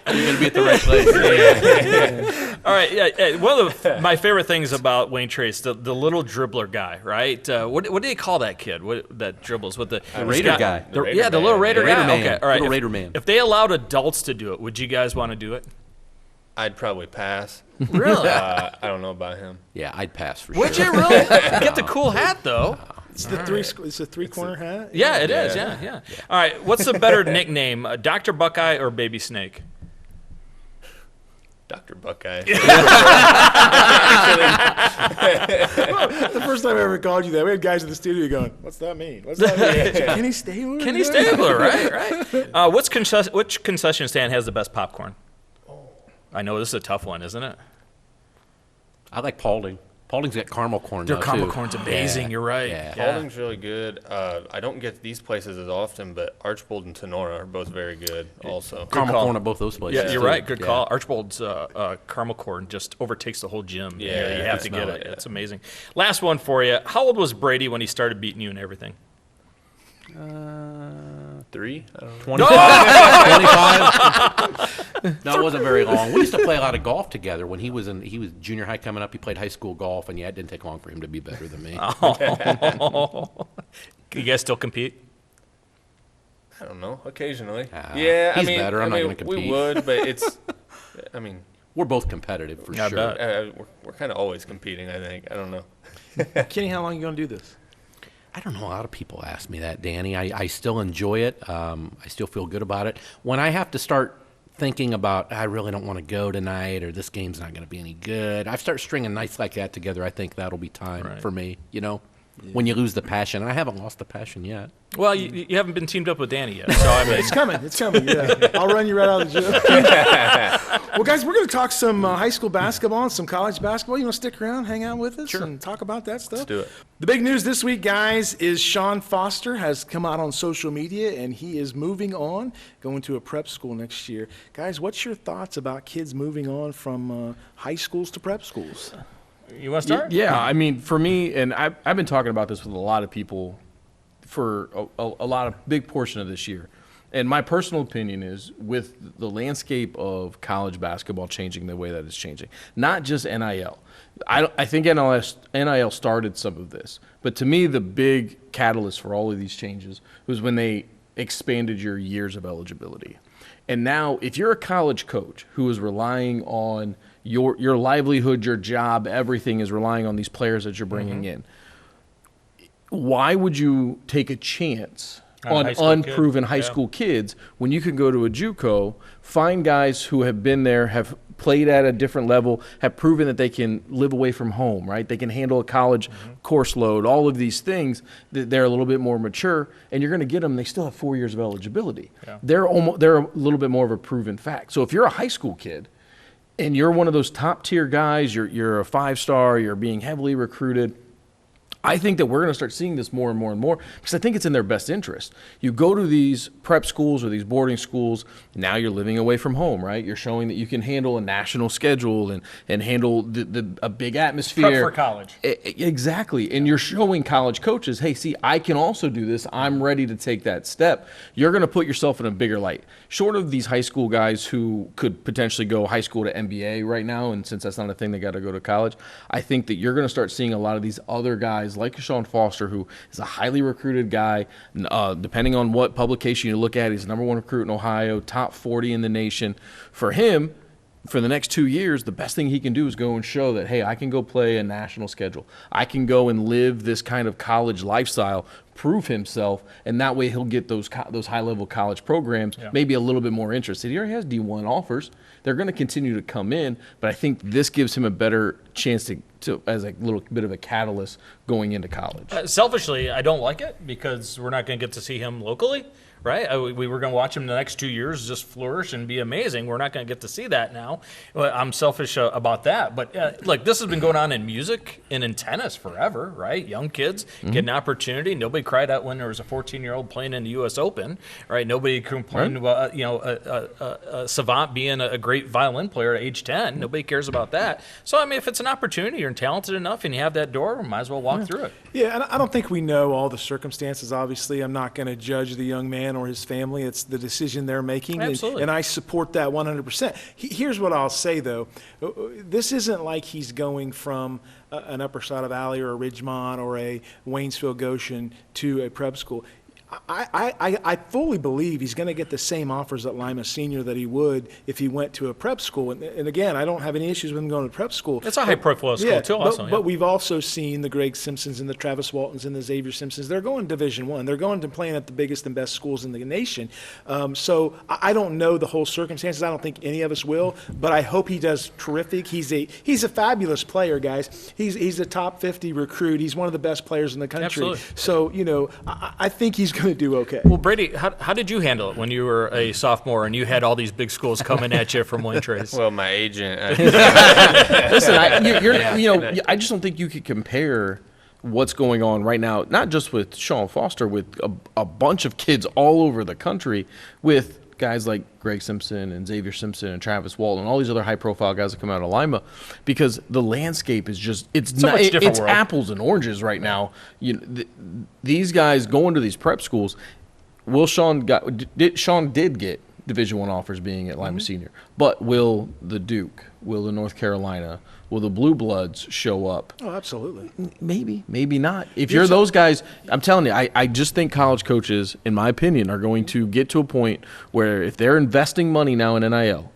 You're going to be at the right place. All right, yeah. One of my favorite things about Wayne Trace, the little dribbler guy, right? What do they call that kid? That dribbles with the Raider guy. The little Raider Raider guy. man. Okay, all right. Little Raider man. If they allowed adults to do it, would you guys want to do it? I'd probably pass. Really? I don't know about him. Yeah, I'd pass for Would sure. you really? Get the cool hat though. It's the it's a three-corner hat. Yeah, it is. Yeah. All right. What's the better nickname, Dr. Buckeye or Baby Snake? Dr. Buckeye. The first time I ever called you that, we had guys in the studio going, "What's that mean? What's that mean?" Kenny Stabler. Kenny Stabler, right. Which concession stand has the best popcorn? I know this is a tough one, isn't it? I like Paulding. Paulding's got caramel corn. Their now, caramel too. corn's amazing. Yeah. You're right. Yeah. Paulding's really good. I don't get these places as often, but Archbold and Sonora are both very good also. Caramel call. corn at both those places. Yeah, you're too. right. Good Yeah. call. Archibald's caramel corn just overtakes the whole gym. Yeah, you I have to can get smell it. it, yeah. It's amazing. Last one for you. How old was Brady when he started beating you and everything? 3? 25. No, it wasn't very long. We used to play a lot of golf together when he was junior high coming up. He played high school golf, and it didn't take long for him to be better than me. You guys still compete? I don't know. Occasionally. He's better. I'm not gonna compete. We would, but it's. I mean, We're both competitive for I sure. bet. we're kind of always competing. I think. I don't know. Kenny, how long are you gonna do this? I don't know. A lot of people ask me that, Danny. I still enjoy it. I still feel good about it. When I have to start thinking about, I really don't want to go tonight, or this game's not going to be any good. I start stringing nights like that together. I think that'll be time for me, when you lose the passion. And I haven't lost the passion yet. Well, you haven't been teamed up with Danny yet, so I mean, It's coming. Yeah. I'll run you right out of the gym. Well, guys, we're going to talk some high school basketball and some college basketball. You want to stick around, hang out with us, and talk about that stuff? Let's do it. The big news this week, guys, is Sean Foster has come out on social media, and he is moving on, going to a prep school next year. Guys, what's your thoughts about kids moving on from high schools to prep schools? you want to start? Yeah, I mean, for me, and I've been talking about this with a lot of people for a lot of big portion of this year. And my personal opinion is, with the landscape of college basketball changing the way that it's changing, not just NIL. I think NIL started some of this. But to me, the big catalyst for all of these changes was when they expanded your years of eligibility. And now, if you're a college coach who is relying on your livelihood, your job, everything is relying on these players that you're bringing in, why would you take a chance on unproven high school kids when you can go to a JUCO, find guys who have been there, have played at a different level, have proven that they can live away from home, right? They can handle a college course load, all of these things. They're a little bit more mature, and you're going to get them. They still have 4 years of eligibility. Yeah. They're a little bit more of a proven fact. So if you're a high school kid and you're one of those top tier guys, you're a 5-star, you're being heavily recruited, I think that we're going to start seeing this more and more and more, because I think it's in their best interest. You go to these prep schools or these boarding schools, now you're living away from home, right? You're showing that you can handle a national schedule and handle a big atmosphere. Prep for college. Exactly. And you're showing college coaches, hey, see, I can also do this. I'm ready to take that step. You're going to put yourself in a bigger light. Short of these high school guys who could potentially go high school to NBA right now, and since that's not a thing, they got to go to college, I think that you're going to start seeing a lot of these other guys like Sean Foster, who is a highly recruited guy. Depending on what publication you look at, he's the #1 recruit in Ohio, top 40 in the nation. For him, for the next 2 years, the best thing he can do is go and show that, hey, I can go play a national schedule. I can go and live this kind of college lifestyle, prove himself, and that way he'll get those high-level college programs maybe a little bit more interested. He already has D1 offers. They're going to continue to come in, but I think this gives him a better chance to as a little bit of a catalyst going into college. Selfishly, I don't like it because we're not going to get to see him locally, right? We were going to watch him the next 2 years just flourish and be amazing. We're not going to get to see that now. I'm selfish about that. But, look, this has been going on in music and in tennis forever, right? Young kids get an opportunity. Nobody cried out when there was a 14-year-old playing in the U.S. Open, right? Nobody complained about, a savant being a great violin player at age 10. Nobody cares about that. So, I mean, if it's an opportunity, you're talented enough and you have that door, might as well walk through it. Yeah, and I don't think we know all the circumstances, obviously. I'm not going to judge the young man or his family. It's the decision they're making. Absolutely. And I support that 100%. Here's what I'll say, though. This isn't like he's going from an Upper Side of Valley or a Ridgemont or a Waynesville Goshen to a prep school. I fully believe he's going to get the same offers at Lima Senior that he would if he went to a prep school. And again, I don't have any issues with him going to prep school. It's a high-profile school, too, also. But we've also seen the Greg Simpsons and the Travis Waltons and the Xavier Simpsons. They're going Division I. They're going to playing at the biggest and best schools in the nation. So I don't know the whole circumstances. I don't think any of us will. But I hope he does terrific. He's a fabulous player, guys. He's a top 50 recruit. He's one of the best players in the country. Absolutely. So, I think he's going to do okay. Well, Brady, how did you handle it when you were a sophomore and you had all these big schools coming at you from Wayne Trace? Well, my agent. Listen, I just don't think you could compare what's going on right now, not just with Sean Foster, with a bunch of kids all over the country, with guys like Greg Simpson and Xavier Simpson and Travis Walton and all these other high-profile guys that come out of Lima, because the landscape is just it's apples and oranges right now. These guys going to these prep schools. Sean did get Division I offers being at Lima Senior, but will the Duke, will the North Carolina, will the Blue Bloods show up? Oh, absolutely. Maybe not. If you're those guys, I'm telling you, I just think college coaches, in my opinion, are going to get to a point where if they're investing money now in NIL,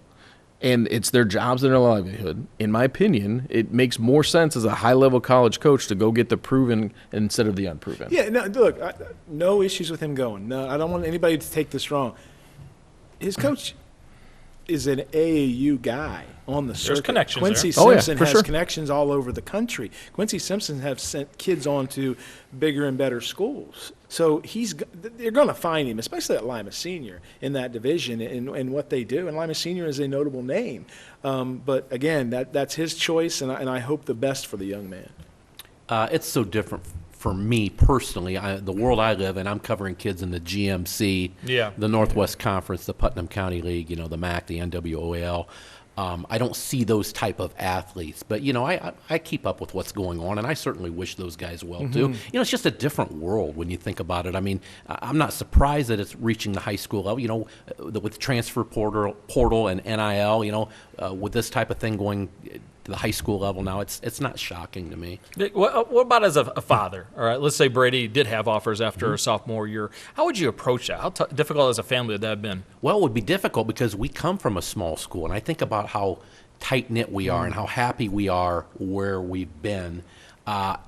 and it's their jobs and their livelihood, in my opinion, it makes more sense as a high-level college coach to go get the proven instead of the unproven. Yeah, no, look, no issues with him going. No, I don't want anybody to take this wrong. His coach, is an AAU guy on the circuit. There's connections Quincy there. Simpson for has sure. connections all over the country. Quincy Simpson have sent kids on to bigger and better schools. So they're going to find him, especially at Lima Senior in that division and what they do. And Lima Senior is a notable name. But again, that's his choice, and I hope the best for the young man. It's so different for me personally. The world I live in, I'm covering kids in the GMC, the Northwest Conference, the Putnam County League, the MAC, the NWOAL. I don't see those type of athletes, but I keep up with what's going on, and I certainly wish those guys well too. It's just a different world when you think about it. I mean, I'm not surprised that it's reaching the high school level. With the transfer portal and NIL, with this type of thing going to the high school level now, it's not shocking to me. What about as a father? All right, let's say Brady did have offers after a sophomore year. How would you approach that? How difficult as a family would that have been? Well, it would be difficult because we come from a small school, and I think about how tight-knit we are and how happy we are where we've been.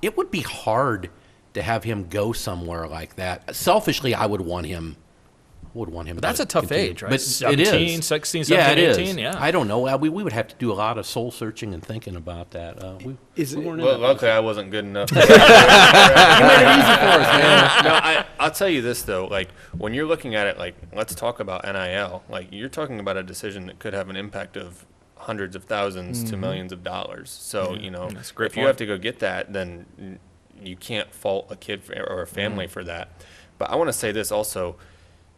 It would be hard to have him go somewhere like that. Selfishly, I would want him. But that's a tough age, right? But 17, it is. 16, 17, 18, yeah. I don't know. We would have to do a lot of soul searching and thinking about that. Luckily, I wasn't good enough. You made it easy for us, man. No, I'll tell you this though. Like when you're looking at it, like let's talk about NIL. Like you're talking about a decision that could have an impact of hundreds of thousands to millions of dollars. So That's a great if you point. have to go get that, then you can't fault a kid or a family for that. But I want to say this also.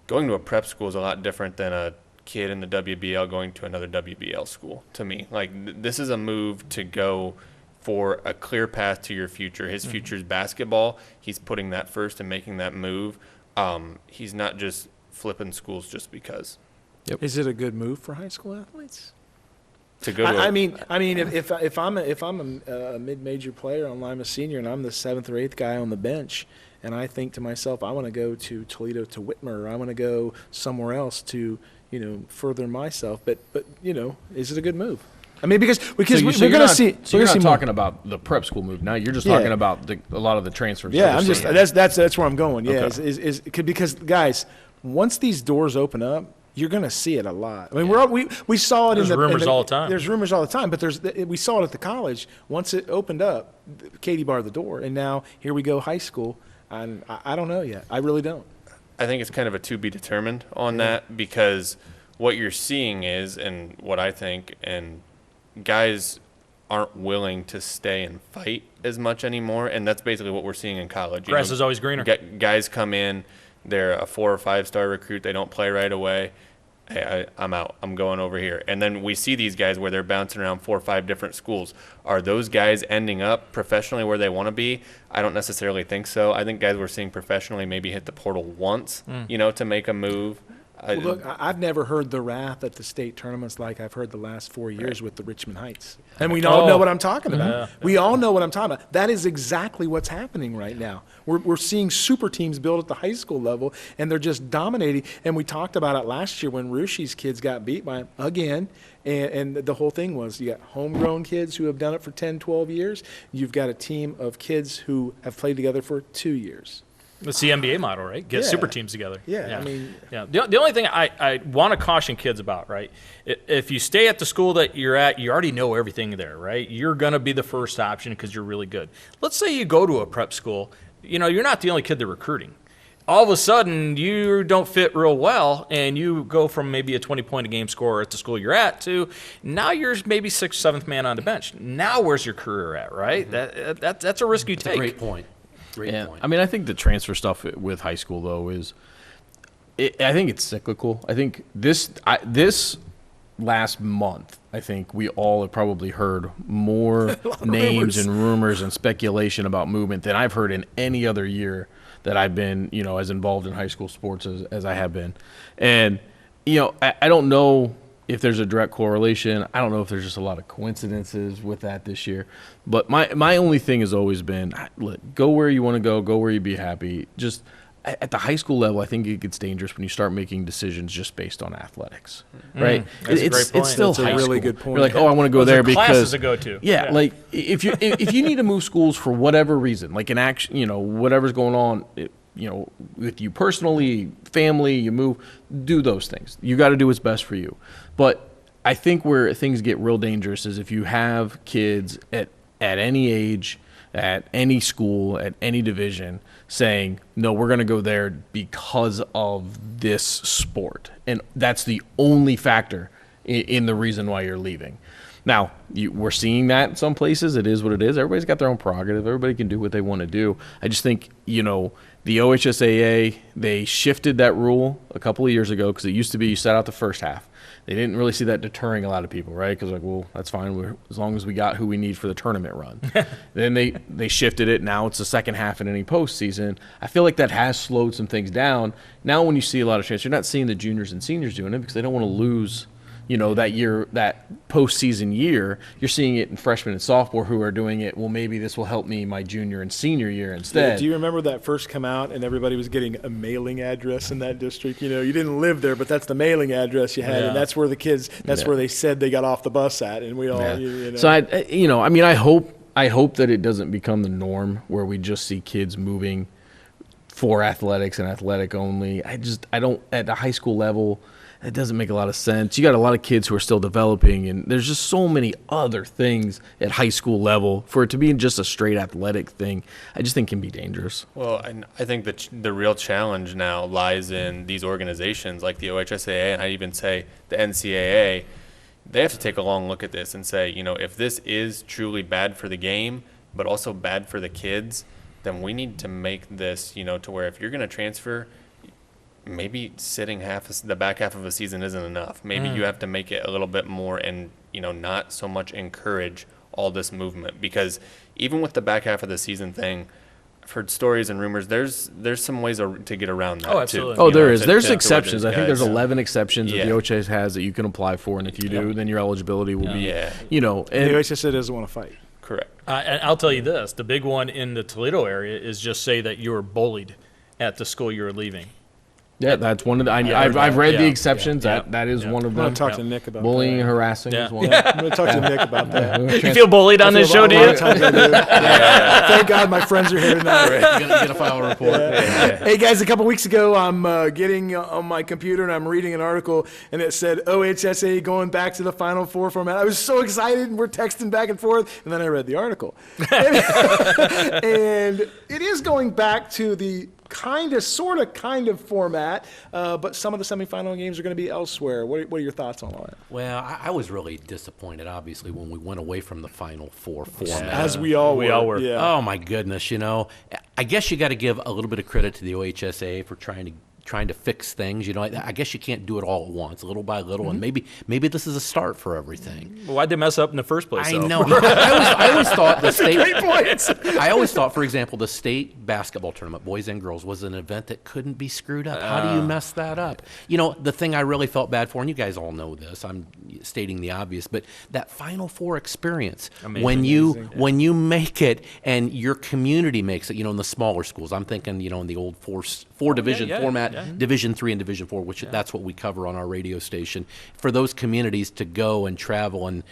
Going to a prep school is a lot different than a kid in the WBL going to another WBL school, to me. Like, this is a move to go for a clear path to your future. His future is basketball. He's putting that first and making that move. He's not just flipping schools just because. Is it a good move for high school athletes? To go to I mean, if I'm a mid-major player on Lima Senior and I'm the 7th or 8th guy on the bench, and I think to myself, I want to go to Toledo to Whitmer, or I want to go somewhere else to further myself. But is it a good move? I mean, because we're going to see. So you're not talking about the prep school move now. You're just talking about a lot of the transfers. Yeah, I'm just that's where I'm going. Yeah, okay. Because guys, once these doors open up, you're going to see it a lot. I mean, we saw it. There's rumors all the time. There's rumors all the time, but we saw it at the college. Once it opened up, Katie barred the door, and now here we go, high school. And I don't know yet. I really don't. I think it's kind of a to be determined on that, because what you're seeing is, and what I think, and guys aren't willing to stay and fight as much anymore, and that's basically what we're seeing in college. Grass is always greener. Guys come in, they're a 4 or 5 star recruit, they don't play right away. Hey, I'm out. I'm going over here. And then we see these guys where they're bouncing around 4 or 5 different schools. Are those guys ending up professionally where they want to be? I don't necessarily think so. I think guys we're seeing professionally maybe hit the portal once, to make a move. Well, look, I've never heard the wrath at the state tournaments like I've heard the last 4 years with the Richmond Heights. And we all know what I'm talking about. Yeah. We all know what I'm talking about. That is exactly what's happening right now. We're seeing super teams build at the high school level, and they're just dominating. And we talked about it last year when Rushi's kids got beat by him again. And the whole thing was you got homegrown kids who have done it for 10, 12 years. You've got a team of kids who have played together for 2 years. It's the NBA model, right? Get super teams together. Yeah, I mean. Yeah. The only thing I want to caution kids about, right? If you stay at the school that you're at, you already know everything there, right? You're going to be the first option because you're really good. Let's say you go to a prep school. You're not the only kid they're recruiting. All of a sudden, you don't fit real well, and you go from maybe a 20-point-a-game scorer at the school you're at to now you're maybe 6th, 7th man on the bench. Now where's your career at, right? That's a risk you take. Great point. Great point. I mean, I think the transfer stuff with high school, though, I think it's cyclical. I think this last month, I think we all have probably heard more names and rumors and speculation about movement than I've heard in any other year that I've been, as involved in high school sports as I have been. And, I don't know if there's a direct correlation. I don't know if there's just a lot of coincidences with that this year. But my only thing has always been, look, go where you want to go where you be happy. Just at the high school level, I think it gets dangerous when you start making decisions just based on athletics, right? That's a great point. It's still That's a high really school. good point. You're like, I want to go Those there are because classes to go to. Yeah, like if you need to move schools for whatever reason, like an action, whatever's going on, with you personally, family, you move, do those things. You got to do what's best for you. But I think where things get real dangerous is if you have kids at any age, at any school, at any division, saying, no, we're going to go there because of this sport. And that's the only factor in the reason why you're leaving. Now, we're seeing that in some places. It is what it is. Everybody's got their own prerogative. Everybody can do what they want to do. I just think, the OHSAA, they shifted that rule a couple of years ago because it used to be you sat out the first half. They didn't really see that deterring a lot of people, right? Because well, that's fine. As long as we got who we need for the tournament run. Then they shifted it. Now it's the second half in any postseason. I feel like that has slowed some things down. Now when you see a lot of transfers, you're not seeing the juniors and seniors doing it because they don't want to lose that postseason year. You're seeing it in freshmen and sophomore who are doing it. Well, maybe this will help me my junior and senior year instead. Yeah, do you remember that first come out and everybody was getting a mailing address in that district? You didn't live there, but that's the mailing address you had, and that's where the kids. That's where they said they got off the bus at, and we all. Yeah. So I hope that it doesn't become the norm where we just see kids moving for athletics and athletic only. I don't at the high school level. It doesn't make a lot of sense. You got a lot of kids who are still developing, and there's just so many other things at high school level for it to be just a straight athletic thing. I just think can be dangerous. Well, and I think that the real challenge now lies in these organizations like the OHSAA, and I even say the NCAA. They have to take a long look at this and say, if this is truly bad for the game, but also bad for the kids, then we need to make this, to where if you're going to transfer, maybe sitting the back half of a season isn't enough. Maybe you have to make it a little bit more and, not so much encourage all this movement. Because even with the back half of the season thing, I've heard stories and rumors, there's some ways to get around that, Oh, absolutely. too. Oh, there is. There's exceptions. I think there's guys. 11 exceptions that the OHS has that you can apply for, and if you do, then your eligibility will be, the and OHSAA doesn't want to fight. Correct. And I'll tell you this, the big one in the Toledo area is just say that you were bullied at the school you were leaving. yeah, that's one of the. I've read the exceptions. Yeah. That is one of I'm them. going to talk to Nick about Bullying and that. harassing is one. I'm going to talk to Nick about that. You feel bullied on this show, do you? Thank God my friends are here tonight. You're gonna get a file report. Hey guys, a couple weeks ago, I'm getting on my computer and I'm reading an article, and it said OHSAA going back to the Final Four format. I was so excited, and we're texting back and forth, and then I read the article, and it is going back to the kind of format, but some of the semifinal games are going to be elsewhere. What are your thoughts on all that? Well, I was really disappointed, obviously, when we went away from the Final Four format. As we all were. Yeah. Oh my goodness, I guess you got to give a little bit of credit to the OHSAA for trying to fix things. I guess you can't do it all at once, little by little, and maybe this is a start for everything. Well, why'd they mess up in the first place? I though? know. I always thought the state. Great points. I always thought, for example, the state basketball tournament, boys and girls, was an event that couldn't be screwed up. How do you mess that up? The thing I really felt bad for, and you guys all know this, I'm stating the obvious, but that Final Four experience, when you make it and your community makes it, in the smaller schools, I'm thinking, in the old four division format, Division III and Division IV, which that's what we cover on our radio station, for those communities to go and travel and,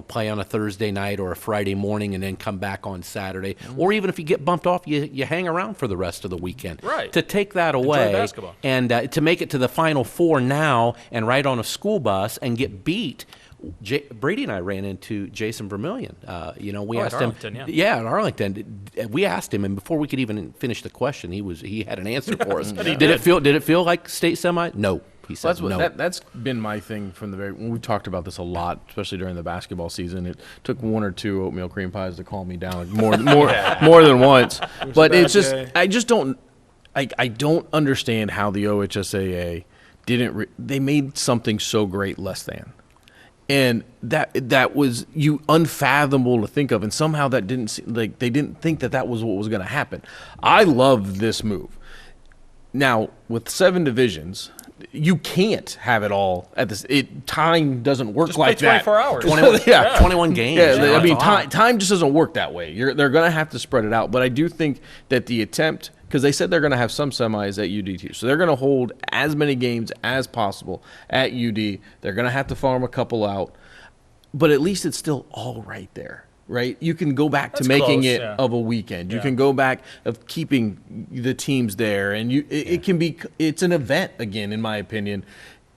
play on a Thursday night or a Friday morning and then come back on Saturday. Or even if you get bumped off, you hang around for the rest of the weekend. Right. To take that away basketball. and to make it to the Final Four now and ride on a school bus and get beat. Brady and I ran into Jason Vermillion. We asked him. Yeah, in Arlington. We asked him, and before we could even finish the question, he had an answer for us. Did it feel like state semi? No. He said no. That's been my thing from the when we talked about this a lot, especially during the basketball season. It took one or two oatmeal cream pies to calm me down more than once. But it's just I don't understand how the OHSAA they made something so great less than. And that was unfathomable to think of, and somehow that didn't seem like they didn't think that was what was going to happen. I love this move. Now with 7 divisions, you can't have it all at this. Time doesn't work Just like play that. 24 hours. 21 games. Yeah, time just doesn't work that way. They're going to have to spread it out. But I do think that the attempt, because they said they're going to have some semis at UD too, so they're going to hold as many games as possible at UD. They're going to have to farm a couple out, but at least it's still all right there. Right, you can go back to making it of a weekend. You can go back of keeping the teams there, and it's an event again, in my opinion.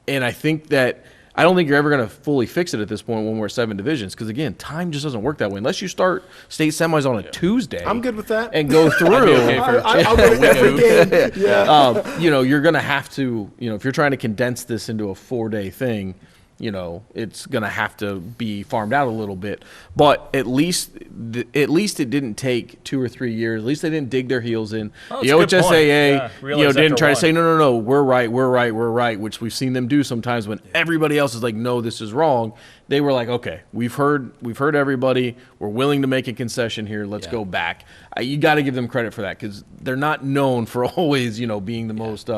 And I think that I don't think you're ever going to fully fix it at this point when we're 7 divisions because, again, time just doesn't work that way. Unless you start state semis on a Tuesday. I'm good with that. And go through. I'll go to every game. Yeah. You're going to have to, if you're trying to condense this into a 4-day thing, it's going to have to be farmed out a little bit. But at least it didn't take 2 or 3 years. At least they didn't dig their heels in. Oh, the that's a good point. OHSAA, Yeah, didn't try to after say, no, we're right, which we've seen them do sometimes when everybody else is like, no, this is wrong. They were like, okay, we've heard everybody. We're willing to make a concession here. Let's go back. You got to give them credit for that because they're not known for always, being the most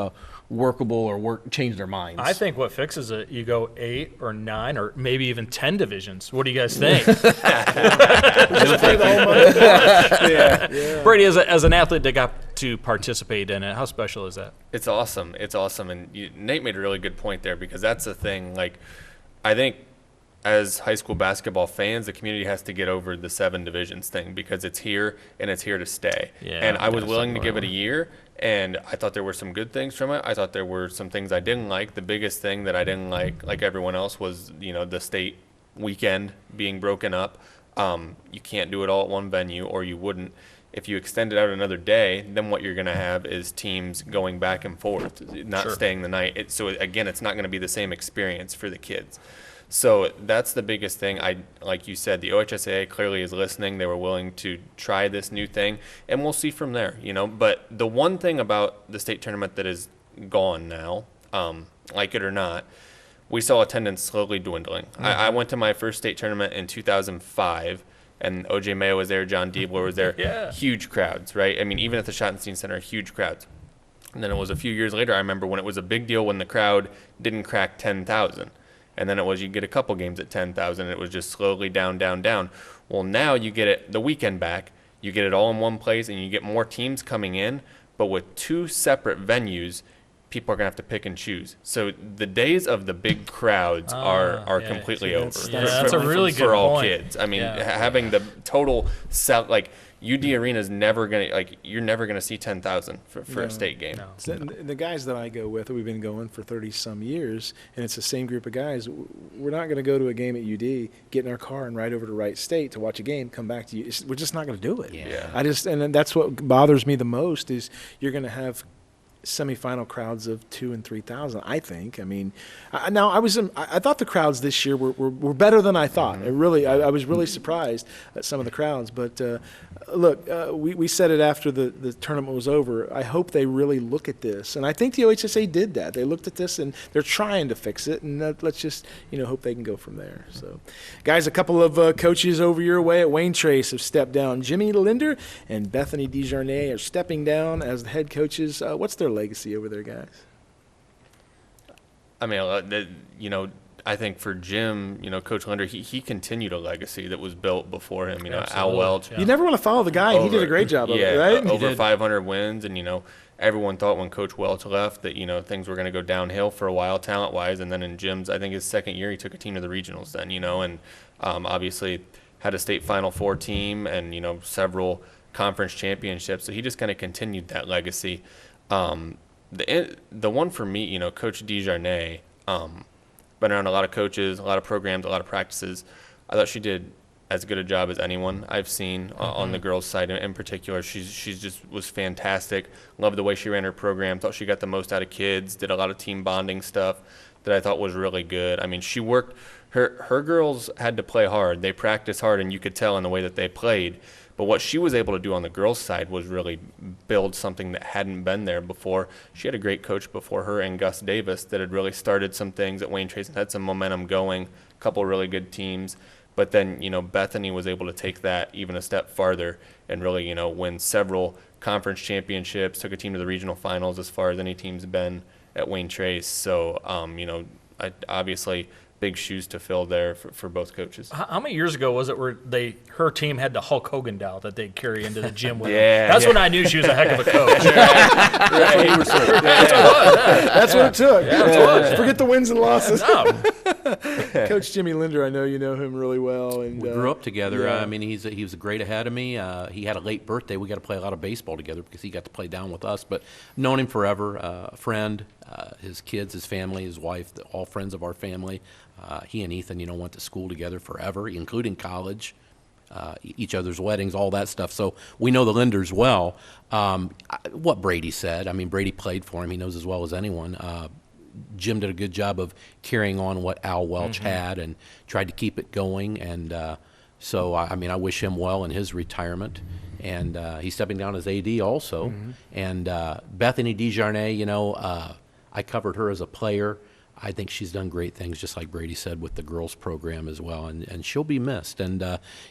workable or change their minds. I think what fixes it, you go 8 or 9 or maybe even 10 divisions. What do you guys think? Brady, as an athlete that got to participate in it, how special is that? It's awesome. And Nate made a really good point there because that's the thing. Like, I think as high school basketball fans, the community has to get over the 7 divisions thing because it's here and it's here to stay. Yeah, and I was willing to give it a year, and I thought there were some good things from it. I thought there were some things I didn't like. The biggest thing that I didn't like everyone else, was the state weekend being broken up. You can't do it all at one venue, or you wouldn't. If you extend it out another day, then what you're going to have is teams going back and forth, not staying the night. So again, it's not going to be the same experience for the kids. So that's the biggest thing. Like you said, the OHSAA clearly is listening. They were willing to try this new thing, and we'll see from there. But the one thing about the state tournament that is gone now, like it or not, we saw attendance slowly dwindling. Mm-hmm. I went to my first state tournament in 2005, and OJ Mayo was there, John Diebler was there. Huge crowds, right? I mean, even at the Schottenstein Center, huge crowds. And then it was a few years later, I remember when it was a big deal when the crowd didn't crack 10,000. And then it was you get a couple games at 10,000, and it was just slowly down. Well, now you get it the weekend back. You get it all in one place, and you get more teams coming in. But with 2 separate venues, people are going to have to pick and choose. So the days of the big crowds are completely over. That's a really good for all point. kids. I mean, having the total UD Arena's never going to, you're never going to see 10,000 for a state game. No. So the guys that I go with, we've been going for 30-some years, and it's the same group of guys. We're not going to go to a game at UD, get in our car and ride over to Wright State to watch a game, come back to you. We're just not going to do it. Yeah. And that's what bothers me the most is you're going to have semifinal crowds of 2,000 and 3,000. I think. I mean, I thought the crowds this year were better than I thought. I was really surprised at some of the crowds. But look, we said it after the tournament was over. I hope they really look at this, and I think the OHSA did that. They looked at this and they're trying to fix it, and let's just hope they can go from there. So, guys, a couple of coaches over your way at Wayne Trace have stepped down. Jimmy Linder and Bethany DeJarnay are stepping down as the head coaches. What's their legacy over there, guys? I mean, I think for Jim, Coach Linder, he continued a legacy that was built before him. Al Welch. You never want to follow the guy, and he did a great job of it, right? Over 500 wins, and everyone thought when Coach Welch left that things were going to go downhill for a while talent-wise, and then in Jim's, I think his second year, he took a team to the regionals then, and obviously had a state Final Four team and several conference championships. So he just kind of continued that legacy. The one for me, Coach DeJarnay, been around a lot of coaches, a lot of programs, a lot of practices. I thought she did as good a job as anyone I've seen on the girls' side in particular. She's just was fantastic. Loved the way she ran her program. Thought she got the most out of kids. Did a lot of team bonding stuff that I thought was really good. I mean, she worked. Her girls had to play hard. They practiced hard, and you could tell in the way that they played. But what she was able to do on the girls' side was really build something that hadn't been there before. She had a great coach before her and Gus Davis that had really started some things at Wayne Trace and had some momentum going, a couple really good teams. But then, Bethany was able to take that even a step farther and really, win several conference championships, took a team to the regional finals as far as any team's been at Wayne Trace. So, obviously big shoes to fill there for both coaches. How many years ago was it where her team had the Hulk Hogan doll that they'd carry into the gym with Yeah, them? That's yeah. when I knew she was a heck of a coach. That's what it took. Yeah. Forget the wins and losses. No. Coach Jimmy Linder, I know you know him really well. And We grew up together. yeah. I mean, he was a grade ahead of me. He had a late birthday. We got to play a lot of baseball together because he got to play down with us. But known him forever. A friend, his kids, his family, his wife, all friends of our family. He and Ethan, went to school together forever, including college. Each other's weddings, all that stuff. So we know the Linders well. What Brady said, I mean, Brady played for him. He knows as well as anyone. Jim did a good job of carrying on what Al Welch had and tried to keep it going. And so, I mean, I wish him well in his retirement. And he's stepping down as AD also. And Bethany Desjardins, I covered her as a player. I think she's done great things, just like Brady said, with the girls program as well, and she'll be missed. And,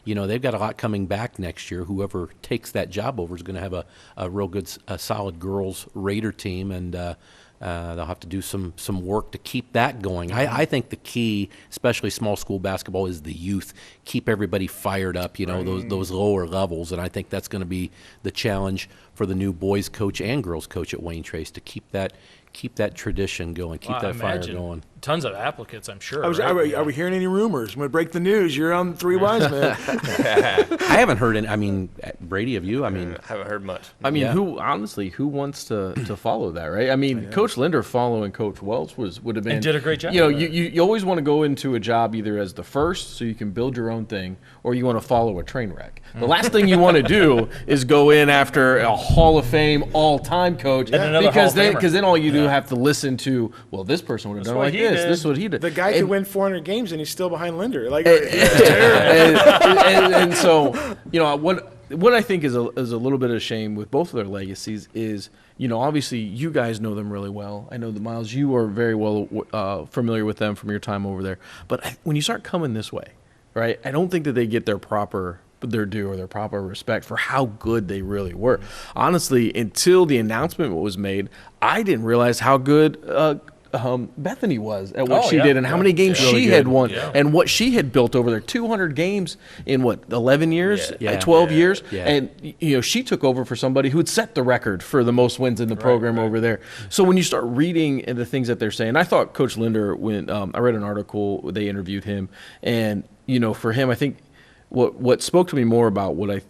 they've got a lot coming back next year. Whoever takes that job over is going to have a real good, solid girls Raider team, and they'll have to do some work to keep that going. I think the key, especially small school basketball, is the youth. Keep everybody fired up, those lower levels, and I think that's going to be the challenge for the new boys coach and girls coach at Wayne Trace, to keep that tradition going, keep that fire going. Tons of applicants, I'm sure. Are we hearing any rumors? I'm going to break the news. You're on Three Wise Men. I haven't heard any. I mean, Brady, of you? I mean, I haven't heard much. I mean, who wants to follow that, right? I mean, Coach Linder following Coach Welch would have been, and did a great job. You always want to go into a job either as the first, so you can build your own thing, or you want to follow a train wreck. The last thing you want to do is go in after a Hall of Fame all-time coach, because then all you do have to listen to, well, this person would have done like this. This is what he did. The guy could win 400 games and he's still behind Linder. And so, what I think is a little bit of shame with both of their legacies is, obviously you guys know them really well. I know that, Miles, you are very well familiar with them from your time over there. But when you start coming this way, right, I don't think that they get their due or their proper respect for how good they really were. Honestly, until the announcement was made, I didn't realize how good Bethany was at what she did and how many games she had won and what she had built over there. 200 games in 11 years, 12 years. Yeah. And, she took over for somebody who had set the record for the most wins in the program over there. So when you start reading the things that they're saying, I thought Coach Linder, when I read an article, they interviewed him, and, for him, I think what spoke to me more about what I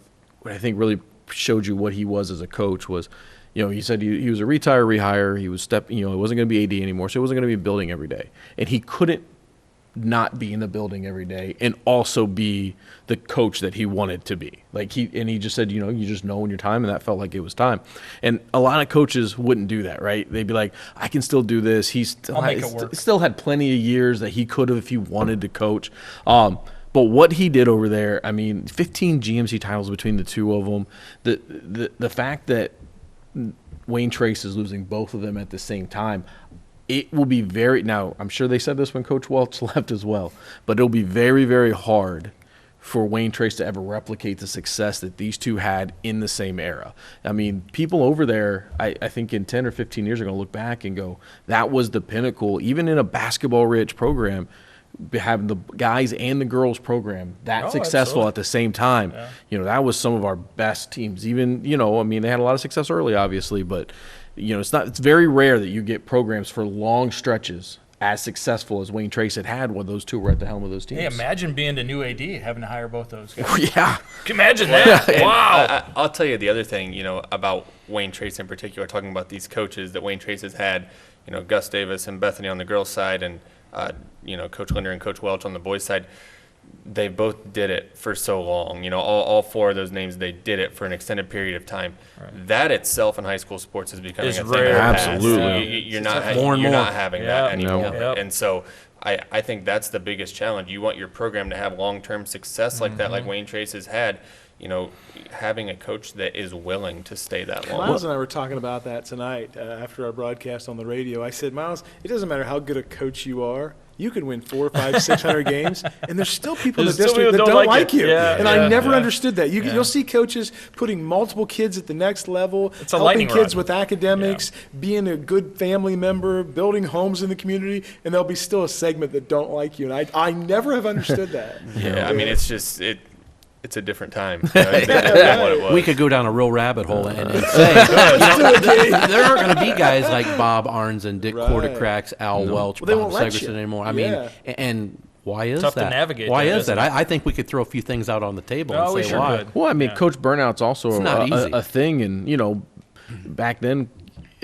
think really showed you what he was as a coach was, he said he was a rehire. He was it wasn't going to be AD anymore, so he wasn't going to be building every day. And he couldn't not be in the building every day and also be the coach that he wanted to be. He just said, you just know when your time, and that felt like it was time. And a lot of coaches wouldn't do that, right? They'd be like, I can still do this. He still had plenty of years that he could have if he wanted to coach. But what he did over there, I mean, 15 GMC titles between the two of them. The fact that Wayne Trace is losing both of them at the same time, it will be now, I'm sure they said this when Coach Welch left as well, but it'll be very, very hard for Wayne Trace to ever replicate the success that these two had in the same era. I mean, people over there, I think in 10 or 15 years are going to look back and go, that was the pinnacle, even in a basketball-rich program, having the guys and the girls program successful at the same time. That was some of our best teams. Even, they had a lot of success early, obviously, but it's very rare that you get programs for long stretches as successful as Wayne Trace had when those two were at the helm of those teams. Hey, imagine being the new AD having to hire both those guys. Yeah. Can you imagine that? Wow. I'll tell you the other thing, about Wayne Trace in particular, talking about these coaches that Wayne Trace has had, Gus Davis and Bethany on the girls' side, and Coach Linder and Coach Welch on the boys' side, they both did it for so long. All four of those names, they did it for an extended period of time. Right. That itself in high school sports is becoming a thing. Rare. Absolutely. You're not having that anymore. No. And so I think that's the biggest challenge. You want your program to have long-term success like that, like Wayne Trace has had. Having a coach that is willing to stay that long. Miles and I were talking about that tonight after our broadcast on the radio. I said, Miles, it doesn't matter how good a coach you are. You could win 400, 500, 600 games, and there's still people in the There's still district that people don't don't like like it. you. Yeah, and I never yeah. understood that. You'll see coaches putting multiple kids at the next level, It's a helping lightning kids rod. with academics, being a good family member, building homes in the community, and there'll be still a segment that don't like you. And I never have understood that. Yeah, I mean, it's just it's a different time than what it was. We could go down a real rabbit hole and say, there aren't going to be guys like Bob Arns and Dick Right. Quartercracks, Al Welch, Well, they Bob won't let Segerson you. anymore. I Yeah. mean, and why is Tough to that? navigate Why that, is that? isn't it? I think we could throw a few things out on the table Oh, and we say sure why. could. Well, I mean, Yeah. coach burnout's also It's not easy. a thing, and back then,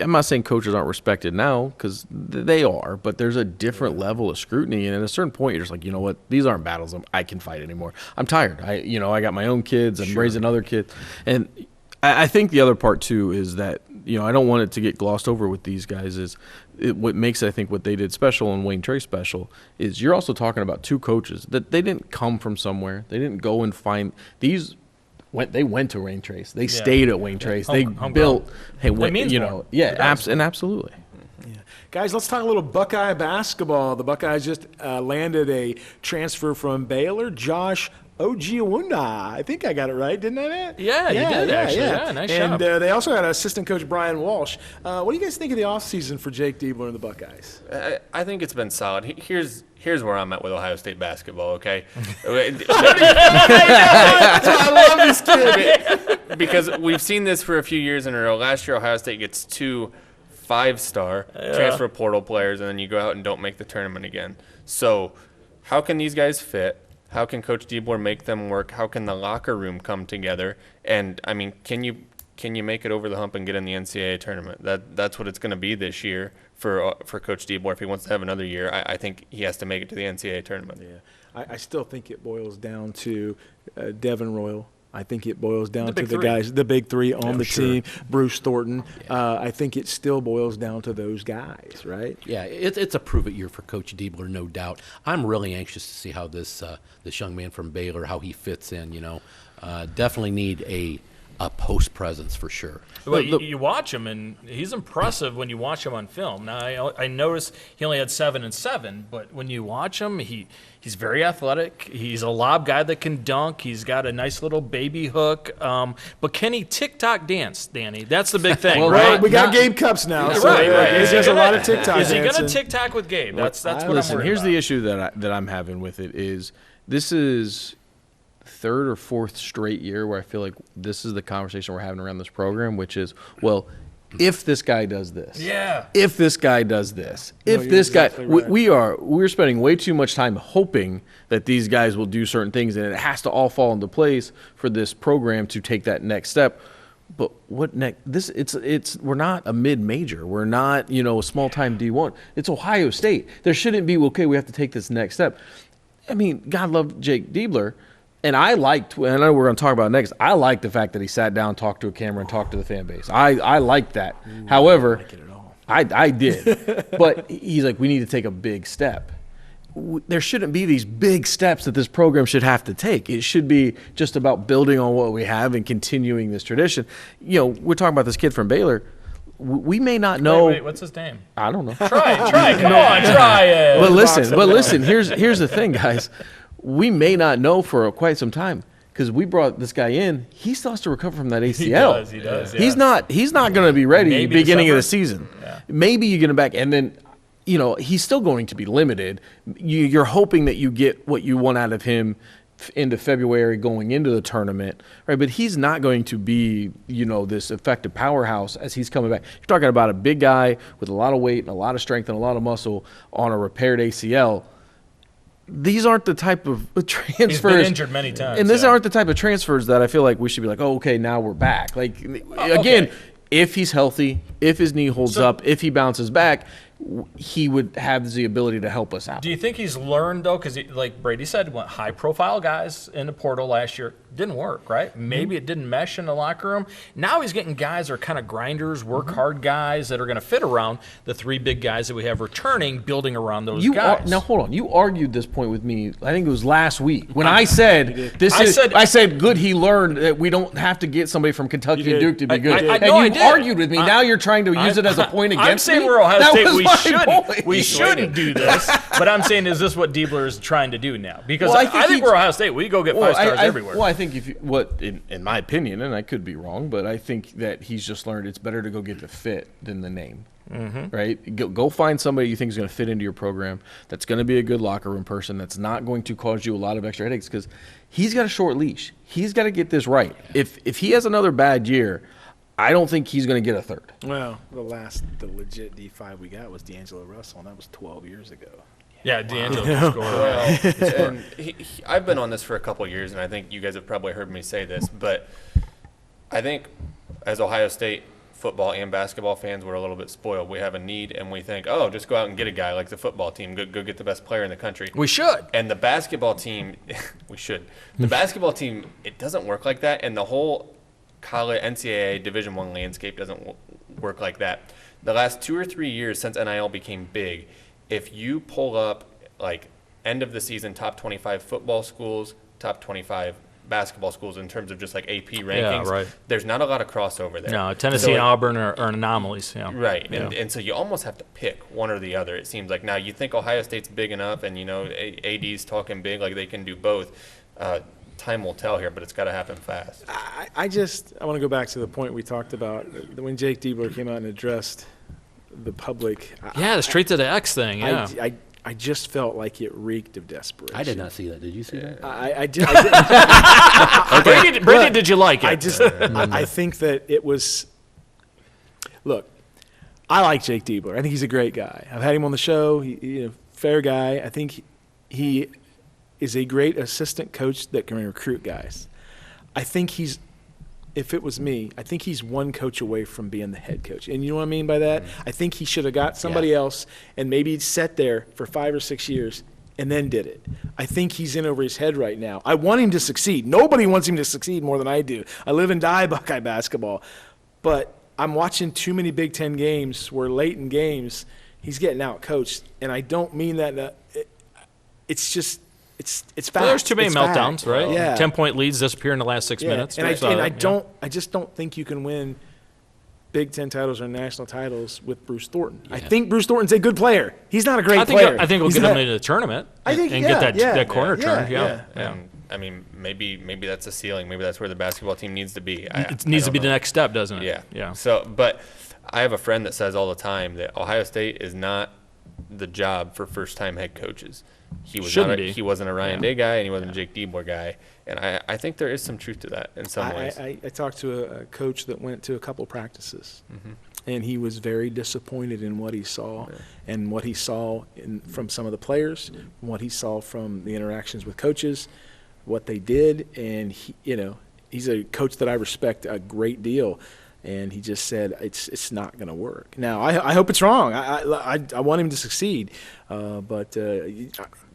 I'm not saying coaches aren't respected now, because they are, but there's a different level of scrutiny, and at a certain point, you're just like, you know what, these aren't battles I can fight anymore. I'm tired. I got my own kids. I'm raising other kids, and I think the other part too is that I don't want it to get glossed over with these guys. What makes I think what they did special and Wayne Trace special is you're also talking about two coaches that they didn't come from somewhere. They didn't go and find these. They went to Wayne Trace. They stayed at Wayne Trace. They Homegrown. built. Hey, It means more. and absolutely. Guys, let's talk a little Buckeye basketball. The Buckeyes just landed a transfer from Baylor, Josh Ojiawunda. I think I got it right, didn't I, Matt? Yeah, you did, actually. Yeah, nice and, job. they also had assistant coach Brian Walsh. What do you guys think of the offseason for Jake Diebler and the Buckeyes? I think it's been solid. Here's where I'm at with Ohio State basketball, okay? That's why I love this kid. Because we've seen this for a few years in a row. Last year, Ohio State gets 2 5-star transfer portal players, and then you go out and don't make the tournament again. So how can these guys fit? How can Coach Diebler make them work? How can the locker room come together? And, I mean, can you make it over the hump and get in the NCAA tournament? That's what it's going to be this year for Coach Diebler. If he wants to have another year, I think he has to make it to the NCAA tournament. Yeah, I still think it boils down to Devin Royal. I think it boils down to big the three. guys, the big three on the team. Bruce Thornton. I think it still boils down to those guys, right? Yeah, it's a prove-it year for Coach Diebler, no doubt. I'm really anxious to see how this young man from Baylor, how he fits in. Definitely need a post presence for sure. Well, you watch him, and he's impressive when you watch him on film. Now, I noticed he only had 7 and 7, but when you watch him, he's very athletic. He's a lob guy that can dunk. He's got a nice little baby hook. But can he TikTok dance, Danny? That's the big thing, Well, right? We got Gabe Cups now. So Right. He Is he does a gonna- lot of TikTok Is he going to dancing. TikTok with Gabe? That's what I'm Listen, worried here's about. the issue that I'm having with it is this is third or fourth straight year where I feel like this is the conversation we're having around this program, which is, well, if this guy does this, Yeah. if this guy does this, if you're this exactly guy, right. we're spending way too much time hoping that these guys will do certain things, and it has to all fall into place for this program to take that next step. But what next? We're not a mid-major. We're not, a small-time D1. It's Ohio State. There shouldn't be, okay, we have to take this next step. I mean, God love Jake Diebler. And I know we're going to talk about it next. I like the fact that he sat down, talked to a camera, and talked to the fan base. I like that. However, like it at all. I did. But he's like, we need to take a big step. There shouldn't be these big steps that this program should have to take. It should be just about building on what we have and continuing this tradition. We're talking about this kid from Baylor. We may not know. Wait, what's his name? I don't know. Try, come on, try it. But listen. Here's the thing, guys. We may not know for quite some time because we brought this guy in. He still has to recover from that ACL. He does. He's not going to be ready Maybe beginning of December. the season. Yeah. Maybe you get him back, and then he's still going to be limited. You're hoping that you get what you want out of him into February going into the tournament, right? But he's not going to be, this effective powerhouse as he's coming back. You're talking about a big guy with a lot of weight and a lot of strength and a lot of muscle on a repaired ACL. These aren't the type of transfers. He's been injured many times. And these yeah. aren't the type of transfers that I feel like we should be like, oh, okay, now we're back. Like, again, okay. if he's healthy, if his knee holds up, if he bounces back, he would have the ability to help us out. Do you think he's learned, though, because like Brady said, went high-profile guys in the portal last year, didn't work, right? Maybe it didn't mesh in the locker room. Now he's getting guys that are kind of grinders, work hard guys that are going to fit around the 3 big guys that we have returning, building around those guys. Now hold on. You argued this point with me. I think it was last week when I said I said good. He learned that we don't have to get somebody from Kentucky and Duke to be good. And you argued with me. Now you're trying to use it as a point against me. I'm saying we're Ohio State. We shouldn't do this. But I'm saying, is this what Diebler is trying to do now? Because I think we're Ohio State. We go get 5 stars everywhere. Well, I think in my opinion, and I could be wrong, but I think that he's just learned it's better to go get the fit than the name. Right? Go find somebody you think is going to fit into your program, that's going to be a good locker room person, that's not going to cause you a lot of extra headaches, because he's got a short leash. He's got to get this right. If he has another bad year, I don't think he's going to get a third. Well, the legit D5 we got was D'Angelo Russell, and that was 12 years ago. Yeah, D'Angelo scored. Well, and I've been on this for a couple of years, and I think you guys have probably heard me say this, but I think as Ohio State football and basketball fans, we're a little bit spoiled. We have a need, and we think, oh, just go out and get a guy like the football team. Go get the best player in the country. We should. And the basketball team, we should. The basketball team, it doesn't work like that, and the whole college NCAA Division I landscape doesn't work like that. The last 2 or 3 years since NIL became big, if you pull up like end of the season top 25 football schools, top 25 basketball schools in terms of just like AP rankings, there's not a lot of crossover there. No, Tennessee and Auburn are anomalies. Yeah. Right, and so you almost have to pick one or the other, it seems like. Now, you think Ohio State's big enough, and, AD's talking big, like they can do both. Time will tell here, but it's got to happen fast. I want to go back to the point we talked about when Jake Diebler came out and addressed the public. The straight to the X thing, I just felt like it reeked of desperation. I did not see that. Did you see that? I did. Brady, did you like it? I think that it was. Look, I like Jake Diebler. I think he's a great guy. I've had him on the show. Fair guy. I think he is a great assistant coach that can recruit guys. I think if it was me, I think he's one coach away from being the head coach. And you know what I mean by that? I think he should have got somebody else and maybe sat there for 5 or 6 years and then did it. I think he's in over his head right now. I want him to succeed. Nobody wants him to succeed more than I do. I live and die Buckeye basketball. But I'm watching too many Big Ten games where late in games he's getting out-coached. And I don't mean that it's just – It's fact. Well, there's too many meltdowns, right? Yeah. 10-point leads disappear in the last 6 minutes. And I just don't think you can win Big Ten titles or national titles with Bruce Thornton. I think Bruce Thornton's a good player. He's not a great player. I think we'll get him into the tournament get that corner turned. Yeah. I mean, maybe that's a ceiling. Maybe that's where the basketball team needs to be. It needs to be the next step, doesn't it? Yeah. So, but I have a friend that says all the time that Ohio State is not the job for first-time head coaches. He wasn't a Ryan Day guy, and he wasn't a Jake Diebler guy. And I think there is some truth to that in some ways. I talked to a coach that went to a couple practices, and he was very disappointed in what he saw and what he saw from some of the players, what he saw from the interactions with coaches, what they did. And, he's a coach that I respect a great deal. And he just said it's not going to work. Now I hope it's wrong. I want him to succeed, but you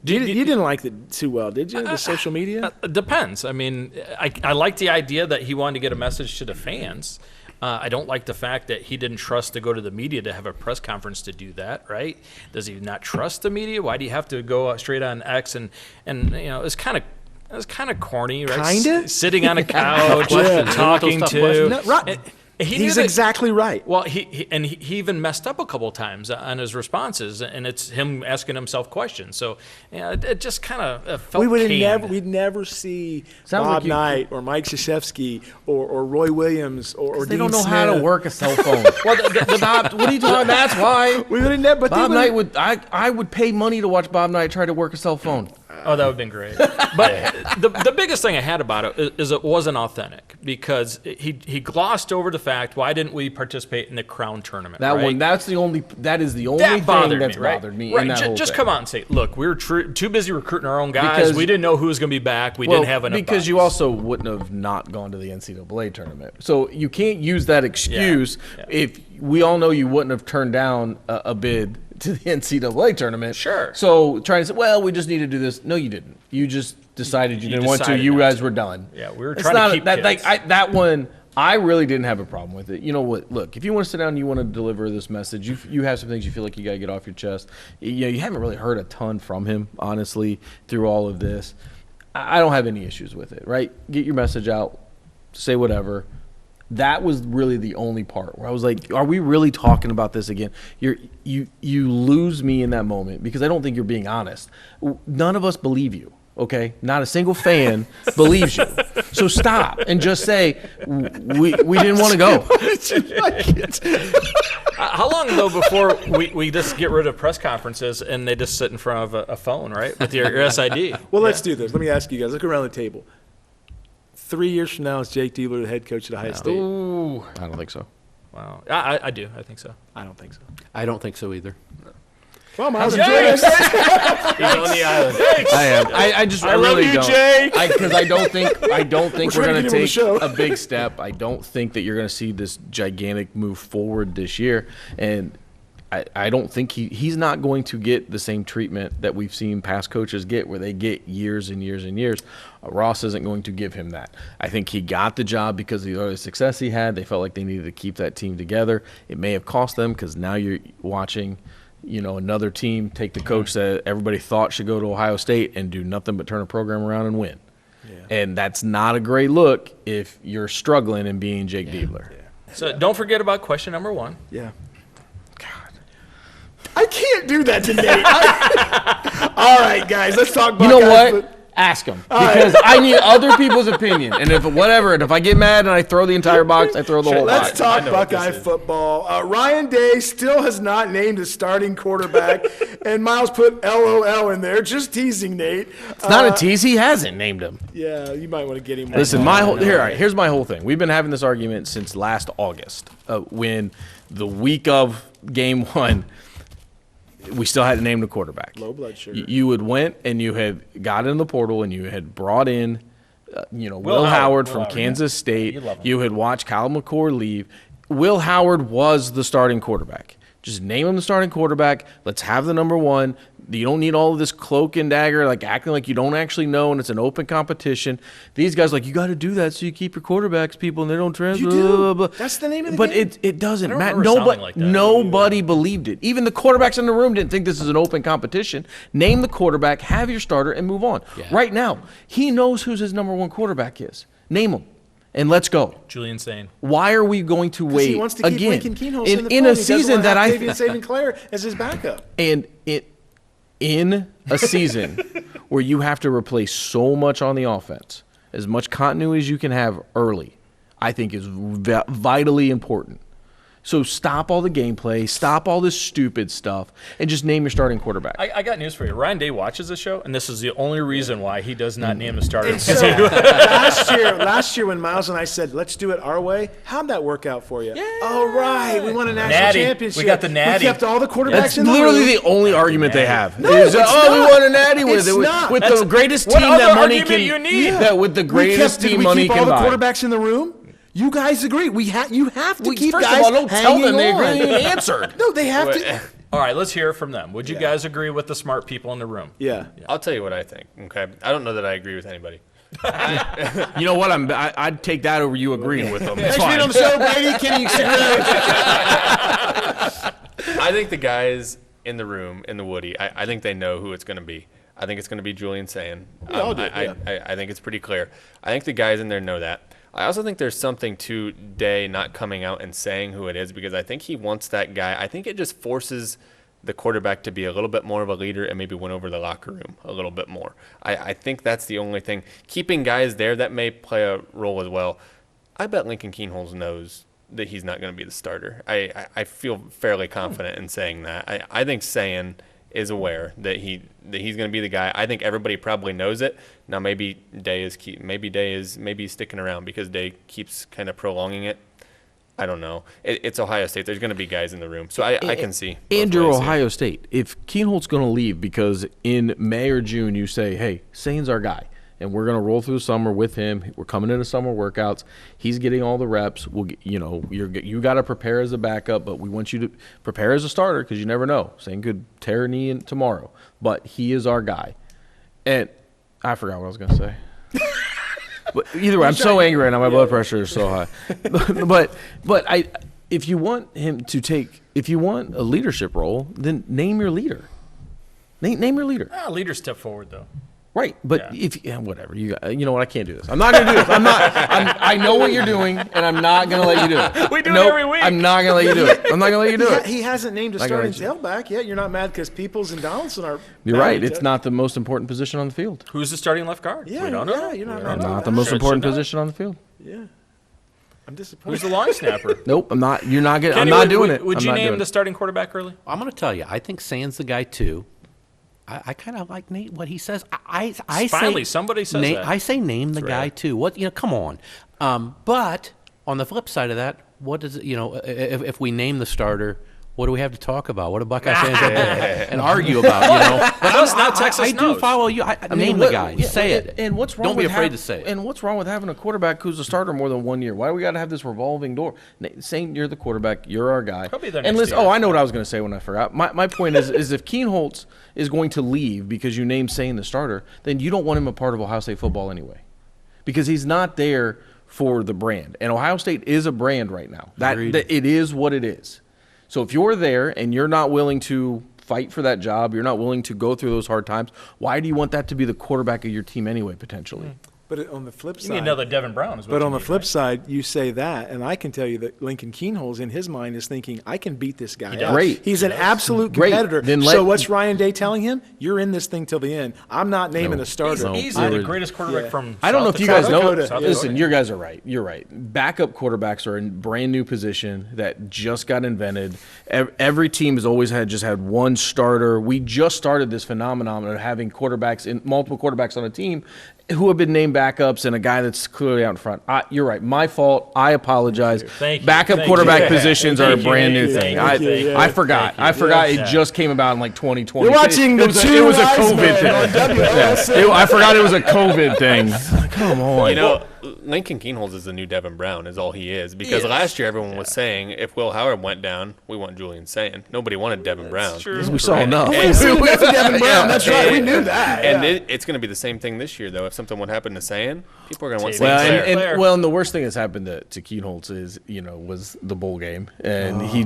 didn't like it too well, did you? The social media. Depends. I mean, I like the idea that he wanted to get a message to the fans. I don't like the fact that he didn't trust to go to the media to have a press conference to do that. Right? Does he not trust the media? Why do you have to go straight on X and it's kind of. It's kind of corny, right? Kinda? Sitting on a couch, talking to. He's exactly right. Well, he even messed up a couple of times on his responses, and it's him asking himself questions. So it just kind of felt we'd never see Bob Knight or Mike Krzyzewski or Roy Williams or they Dean don't know Smith. how to work a cell phone. Well, what are you talking? That's why we would have never. Bob Knight would. I would pay money to watch Bob Knight try to work a cell phone. Oh, that would have been great. But the biggest thing I had about it is it wasn't authentic because he glossed over the fact, why didn't we participate in the Crown tournament? That is the only thing that's bothered me. Right. Just come out and say, look, we were too busy recruiting our own guys. We didn't know who was going to be back. We didn't have enough. Because you also wouldn't have not gone to the NCAA tournament. So you can't use that excuse if we all know you wouldn't have turned down a bid to the NCAA tournament. Sure. So trying to say, well, we just need to do this. No, you didn't. You just decided you didn't want to. You guys were done. Yeah, we were trying to keep kids. That one, I really didn't have a problem with it. You know what? Look, if you want to sit down and you want to deliver this message, you have some things you feel like you got to get off your chest. You haven't really heard a ton from him, honestly, through all of this. I don't have any issues with it, right? Get your message out, say whatever. That was really the only part where I was like, are we really talking about this again? You lose me in that moment because I don't think you're being honest. None of us believe you. Okay, not a single fan believes you. So stop and just say we didn't want to go. How long though before we just get rid of press conferences and they just sit in front of a phone, right, with your SID? Well, let's do this. Let me ask you guys. Look around the table. 3 years from now, is Jake Diebler the head coach at Ohio State? Ooh, I don't think so. Wow, I do. I think so. I don't think so. I don't think so either. Well, Miles, He's on the island. I am. I just I really love you, don't. Jake. Because I don't think we're trying going to to get him on the take show. a big step. I don't think that you're going to see this gigantic move forward this year, and I don't think he's not going to get the same treatment that we've seen past coaches get, where they get years and years and years. Ross isn't going to give him that. I think he got the job because of the early success he had. They felt like they needed to keep that team together. It may have cost them because now you're watching another team take the coach that everybody thought should go to Ohio State and do nothing but turn a program around and win. Yeah. And that's not a great look if you're struggling and being Jake Diebler. Yeah. So don't forget about question number 1. Yeah. God. I can't do that to Nate. All right, guys, let's talk about You know what? Ask him because I need other people's opinion. And if I get mad and I throw the entire box, I throw the whole box. Let's talk Buckeye football. Ryan Day still has not named a starting quarterback, and Miles put LOL in there, just teasing Nate. It's not a tease. He hasn't named him. Yeah, you might want to get him. Listen, here's my whole thing. We've been having this argument since last August, when the week of Game 1. We still hadn't named a quarterback. Low blood sugar. You had went and you had got in the portal and you had brought in, Will Howard from Kansas State. You had watched Kyle McCord leave. Will Howard was the starting quarterback. Just name him the starting quarterback. Let's have the number 1. You don't need all of this cloak and dagger, like acting like you don't actually know, and it's an open competition. These guys you got to do that so you keep your quarterbacks, people, and they don't transfer. You do. Blah, blah, blah. That's the name of the but game. it doesn't I don't matter. remember sounding like that. Nobody believed it. Even the quarterbacks in the room didn't think this is an open competition. Name the quarterback, have your starter, and move on. Yeah. Right now, he knows who his number 1 quarterback is. Name him. And let's go. Julian Sane. Why are we going to wait he wants to keep again Lincoln Keenholz in a season that David Claire as his backup? And in a season where you have to replace so much on the offense, as much continuity as you can have early, I think is vitally important. So stop all the gameplay, stop all this stupid stuff, and just name your starting quarterback. I got news for you. Ryan Day watches this show, and this is the only reason why he does not name a starter. So, last year when Miles and I said, let's do it our way, how'd that work out for you? Yeah. All right, we won a national championship. We got the natty. We kept all the quarterbacks That's in the room. literally the only argument they have. No, is, it's we not. won a natty with it. With the greatest team that money can. You need? That with the greatest team money can buy. We keep all the quarterbacks in the room. You guys agree. You have to keep first guys of all, don't tell them they hanging agree. on. They answered. No, they have to. All right, let's hear from them. Would you guys agree with the smart people in the room? Yeah. I'll tell you what I think. Okay, I don't know that I agree with anybody. You know what? I'd take that over you agreeing with them. Thanks for being on the show, Brady. Kenny, I think the guys in the room, in the Woody, I think they know who it's going to be. I think it's going to be Julian Sane. I think it's pretty clear. I think the guys in there know that. I also think there's something to Day not coming out and saying who it is because I think he wants that guy. I think it just forces the quarterback to be a little bit more of a leader and maybe win over the locker room a little bit more. I think that's the only thing. Keeping guys there, that may play a role as well. I bet Lincoln Keenholz knows that he's not going to be the starter. I feel fairly confident in saying that. I think Sayin is aware that he's going to be the guy. I think everybody probably knows it. Now maybe Day is sticking around because Day keeps kind of prolonging it. I don't know. It's Ohio State. There's going to be guys in the room, so I can see. And you're Ohio State. If Keenholz's going to leave because in May or June you say, "Hey, Sain's our guy," and we're going to roll through the summer with him. We're coming into summer workouts. He's getting all the reps. You got to prepare as a backup, but we want you to prepare as a starter because you never know. Sain could tear a knee tomorrow, but he is our guy. And I forgot what I was going to say. But either way, I'm so angry right now. My blood pressure is so high. but if you want a leadership role, then name your leader. Name your leader. Leader step forward though. Right, but whatever you know what, I can't do this. I'm not gonna do this. I know what you're doing, and I'm not gonna let you do it. We do it every week. I'm not gonna let you do it. I'm not gonna let you do it. He hasn't named a starting tailback yet. You're not mad because Peoples and Donaldson are. You're right. It's not the most important position on the field. Who's the starting left guard? Yeah, we don't know. You're not the most important position on the field. Yeah, I'm disappointed. Who's the long snapper? Nope, I'm not. You're not getting. Kenny, I'm not doing it. Would you name the starting quarterback early? I'm going to tell you. I think Sand's the guy too. I kind of like Nate what he says. I Finally, say, somebody says Nate, that. I say name the guy too. What come on. But on the flip side of that, what does it? If we name the starter, what do we have to talk about? What do Buckeye fans have and argue about? But that's not Texas. I do follow you. Name the guy. Say it. And what's wrong? Don't be afraid to say it. And what's wrong with having a quarterback who's a starter more than 1 year? Why do we got to have this revolving door? Saying you're the quarterback, you're our guy. He'll be there and next listen, year. I know what I was going to say when I forgot. My point is if Keenholz is going to leave because you named Sane the starter, then you don't want him a part of Ohio State football anyway, because he's not there for the brand. And Ohio State is a brand right now. That it is what it is. So if you're there and you're not willing to fight for that job, you're not willing to go through those hard times, why do you want that to be the quarterback of your team anyway, potentially? But on the flip side, you need another Devin Brown. But on the flip side, you say that, and I can tell you that Lincoln Keenholz in his mind is thinking, I can beat this guy up. Great. He's an absolute competitor. Then so what's Ryan Day telling him? You're in this thing till the end. I'm not naming a starter. He's easily the greatest quarterback from I don't know if you guys know. Listen, you you guys are right. You're right. Backup quarterbacks are a brand new position that just got invented. Every team has always just had one starter. We just started this phenomenon of having multiple quarterbacks on a team who have been named backups and a guy that's clearly out in front. You're right. My fault. I apologize. Thank you. Backup quarterback positions are a brand new thing. I forgot. I forgot it just came about in like 2020. You're watching it was a COVID thing. I forgot it was a COVID thing. Come on. Lincoln Keenholz is the new Devin Brown, is all he is. Because last year everyone was saying if Will Howard went down, we want Julian Sayin. Nobody wanted Devin Brown. True. We saw enough. Devin Brown. That's right. We knew that. And it's going to be the same thing this year, though. If something would happen to Sayin, people are going to want Well, Sayin. and the worst thing that's happened to Keenholz is, was the bowl game, and which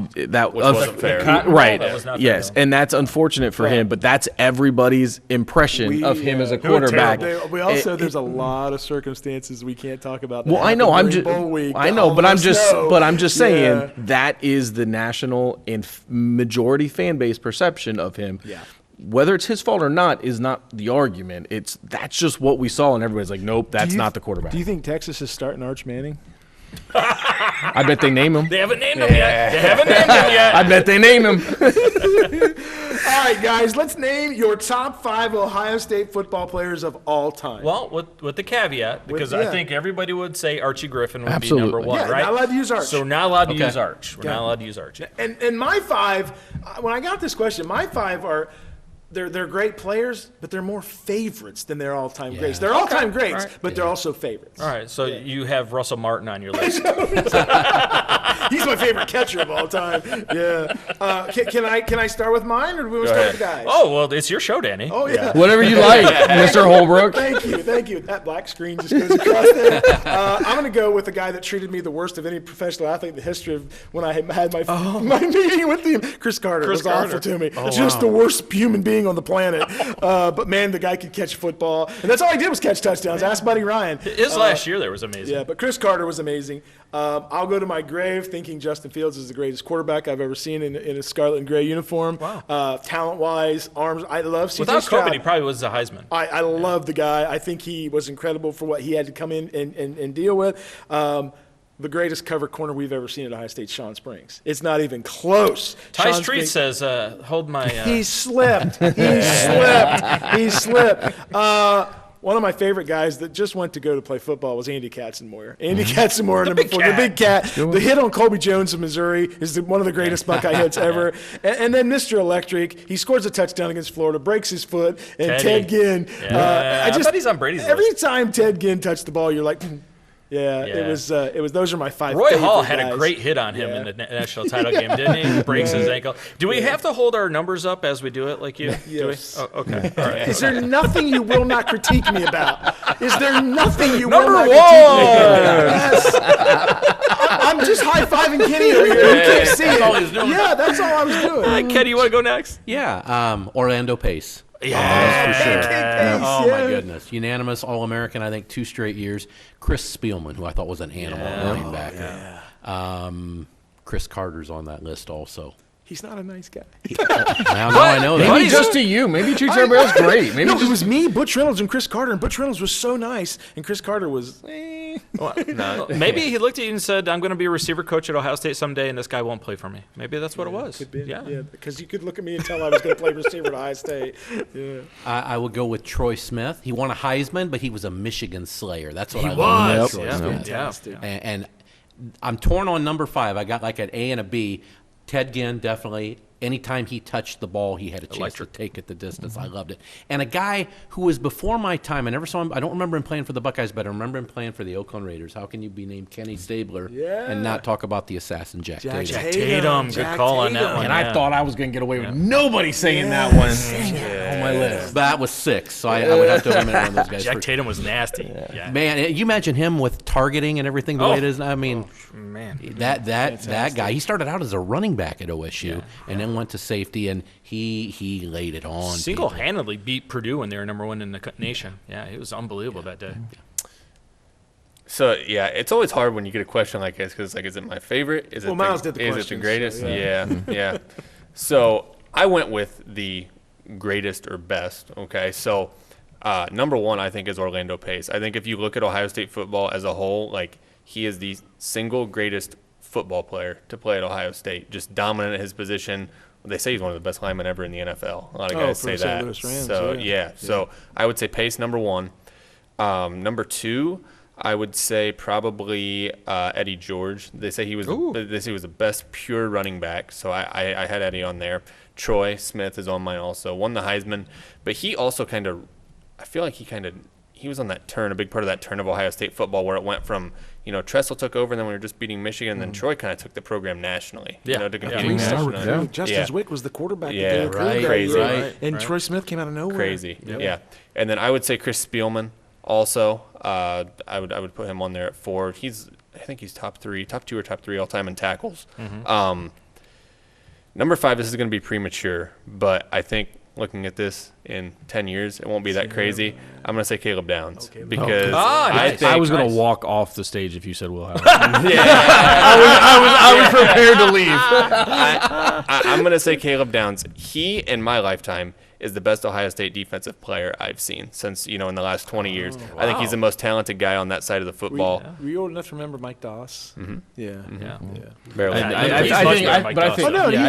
wasn't fair. Right? That was not Yes, fair. and that's unfortunate for him, but that's everybody's impression of him as a quarterback. We also there's a lot of circumstances we can't talk about. Well, I know. I'm just saying that is the national and majority fan base perception of him. Yeah. Whether it's his fault or not is not the argument. That's just what we saw, and everybody's like, nope, that's not the quarterback. Do you think Texas is starting Arch Manning? I bet they name him. They haven't named him yet. I bet they name him. All right, guys, let's name your top 5 Ohio State football players of all time. Well, with the caveat, because I think everybody would say Archie Griffin would be Absolutely. number 1, Yeah, right? not allowed to use Arch. So not allowed to use Arch. We're not allowed to use Arch. And my 5, when I got this question, my 5 are they're great players, but they're more favorites than they're all-time greats. They're all-time greats, but they're also favorites. All right, so you have Russell Martin on your list. He's my favorite catcher of all time. Yeah. Can I start with mine, or do we want to start with the guys? Oh, well, it's your show, Danny. Oh, yeah. Whatever you like, Mr. Holbrook. Thank you. That black screen just goes across there. I'm going to go with the guy that treated me the worst of any professional athlete in the history of when I had my meeting with him. Chris Carter was awful to me. Just the worst human being on the planet. But, man, the guy could catch football. And that's all he did was catch touchdowns. Ask Buddy Ryan. His last year there was amazing. Yeah, but Chris Carter was amazing. I'll go to my grave thinking Justin Fields is the greatest quarterback I've ever seen in a scarlet and gray uniform. Wow. Talent-wise, arms. I love C.J. Without Stroud. COVID, he probably was a Heisman. I love the guy. I think he was incredible for what he had to come in and deal with. The greatest cover corner we've ever seen at Ohio State, Sean Springs. It's not even close. Ty Street says, hold my... He slipped. He slipped. One of my favorite guys that just went to go to play football was Andy Katzenmoyer. Andy Katzenmoyer, number 4, the big cat. The hit on Colby Jones of Missouri is one of the greatest Buckeye hits ever. And then Mr. Electric, he scores a touchdown against Florida, breaks his foot, and Ted Ginn. I bet he's on Brady's every list. time Ted Ginn touched the ball, you're like, Yeah, it was. Those are my 5. Roy Hall favorite had guys. a great hit on him in the national title game, didn't he? Breaks his ankle. Do we have to hold our numbers up as we do it, like you? Yes. Do we? Oh, okay. All right. Is there nothing you will not critique me about? Is there nothing you Number will not critique me about? Yes. I'm just high-fiving Kenny over here. You can't see it. all he was doing. Yeah, that's all I was doing. All right, Kenny, you want to go next? Yeah, Orlando Pace. Yeah. For sure. Pace, Oh, my yeah. goodness. Unanimous All-American, I think, 2 straight years. Chris Spielman, who I thought was an animal linebacker. Chris Carter's on that list also. He's not a nice guy. Now I know that. Maybe just to you. Maybe he treats everybody else great. Maybe No, just it was me, Butch Reynolds, and Chris Carter. And Butch Reynolds was so nice, and Chris Carter was. Well, maybe he looked at you and said, "I'm going to be a receiver coach at Ohio State someday, and this guy won't play for me." Maybe that's what it was. Could be, Yeah. because you could look at me and tell I was going to play receiver at Ohio State. Yeah. I would go with Troy Smith. He won a Heisman, but he was a Michigan Slayer. That's what I love was. about Troy Yeah. Smith. Fantastic. And I'm torn on number 5. I got like an A and a B. Ted Ginn, definitely. Anytime he touched the ball, he had a chance to take it the distance. I loved it. And a guy who was before my time, I never saw him. I don't remember him playing for the Buckeyes, but I remember him playing for the Oakland Raiders. How can you be named Kenny Stabler and not talk about the assassin Jack Tatum? Tatum, good call on that one. And I thought I was going to get away with nobody saying that one on my list. That was 6, so I would have to eliminate one of those guys. Jack Tatum was nasty. Yeah. Man, you imagine him with targeting and everything the way it is. I mean, Man. that guy. He started out as a running back at OSU and then went to safety, and he laid it on. Single-handedly beat Purdue when they were number 1 in the nation. Yeah, it was unbelievable that day. So yeah, it's always hard when you get a question like this because like, is it my favorite? Is it Miles did the is it the questions, greatest? so, Yeah. So I went with the greatest or best. Okay, so number 1 I think is Orlando Pace. I think if you look at Ohio State football as a whole, like he is the single greatest football player to play at Ohio State. Just dominant at his position. They say he's one of the best linemen ever in the NFL. A lot of guys for say the St. that. Louis Rams, So yeah. so I would say Pace number 1. Number 2, I would say probably Eddie George. They say he was the best pure running back. So I had Eddie on there. Troy Smith is on mine also. Won the Heisman, but he also I feel like he was on that turn, a big part of that turn of Ohio State football where it went from, Tressel took over and then we were just beating Michigan and then Troy kind of took the program nationally, to competing nationally. Justin Zwick was the quarterback. Yeah, that they recruited that crazy. year, and Troy Smith came out of nowhere. Crazy. Yeah. And then I would say Chris Spielman also. I would put him on there at 4. I think he's top 2 or top 3 all time in tackles. Number 5, this is going to be premature, but I think looking at this in 10 years, it won't be that crazy. I'm going to say Caleb Downs because I was going to walk off the stage if you said Will Howard. I was prepared to leave. I'm going to say Caleb Downs. He, in my lifetime, is the best Ohio State defensive player I've seen since, in the last 20 years. I think he's the most talented guy on that side of the football. Were you old enough to remember Mike Doss? Yeah. Barely. I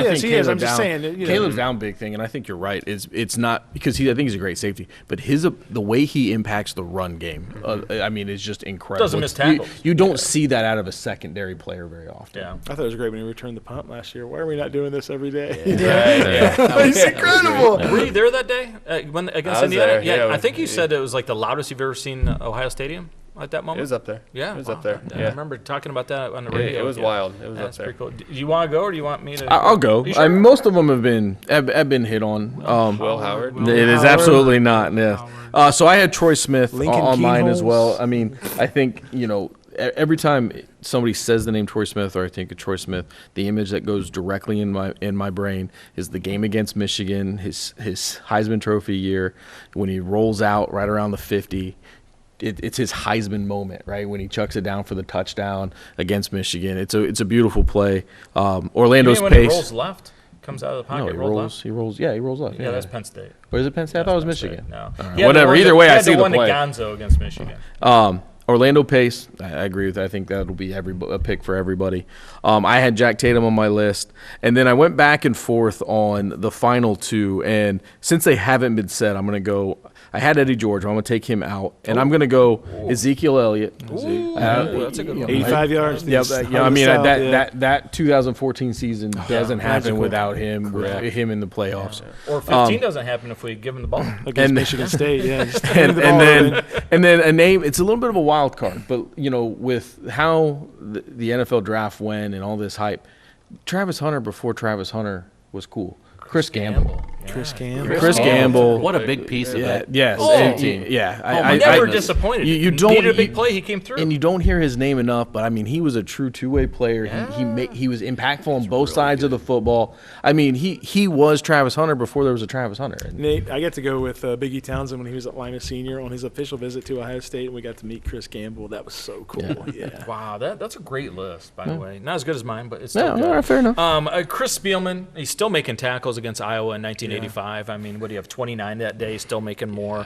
think He is. I'm just saying. Caleb's down big thing, and I think you're right. It's not because I think he's a great safety, but the way he impacts the run game, is just incredible. Doesn't miss tackles. You don't see that out of a secondary player very often. Yeah. I thought it was great when he returned the punt last year. Why are we not doing this every day? He's incredible. Were you there that day against Indiana? there, yeah. I think you said it was like the loudest you've ever seen Ohio Stadium at that moment. It was up there. Yeah, It was up there. I remember talking about that on the radio. It was wild. It was That's up there. pretty cool. Do you want to go or do you want me to? I'll go. You sure? Most of them have been hit on. Will Howard. It is absolutely not. Yeah. So I had Troy Smith Lincoln on mine as Keyholes. well. I think every time somebody says the name Troy Smith or I think of Troy Smith, the image that goes directly in my brain is the game against Michigan, his Heisman Trophy year, when he rolls out right around the 50. It's his Heisman moment, right? When he chucks it down for the touchdown against Michigan. It's a beautiful play. Orlando's when pace. he rolls left, comes out of the pocket, No, he rolls rolls. left. He rolls. Yeah, he rolls up. Yeah, that's Penn State. Or is it Penn State? I thought it was That's Penn Michigan. State. No. All right. He had Whatever. the Either one way, that- I he had see the one play. to Gonzo against Michigan. Orlando Pace, I agree with that. I think that'll be a pick for everybody. I had Jack Tatum on my list, and then I went back and forth on the final 2, and since they haven't been said, I'm going to go – I had Eddie George. I'm going to take him out, and I'm going to go Ezekiel Elliott. That's a good one. 85 yards. That 2014 season doesn't happen magical. without him, with him in the playoffs. Or 15 doesn't happen if we give him the ball. Against Michigan State, yeah. And then a name. It's a little bit of a wild wild card. But, you know, with how the NFL draft went and all this hype, Travis Hunter before Travis Hunter was cool. Chris Gamble. Chris Gamble. Chris Gamble. What a big piece of it. Yes. Never disappointed. You He don't needed a big play. He came through. And you don't hear his name enough, but I mean, he was a true two-way player. He was impactful on both sides of the football. I mean, he was Travis Hunter before there was a Travis Hunter. Nate, I got to go with Biggie Townsend when he was at Lima Senior on his official visit to Ohio State, and we got to meet Chris Gamble. That was so cool. Yeah. Wow, that's a great list, by the way. Not as good as mine, but it's still good. No, fair enough. Chris Spielman, he's still making tackles against Iowa in 1985. I mean, what do you have, 29 that day, still making more.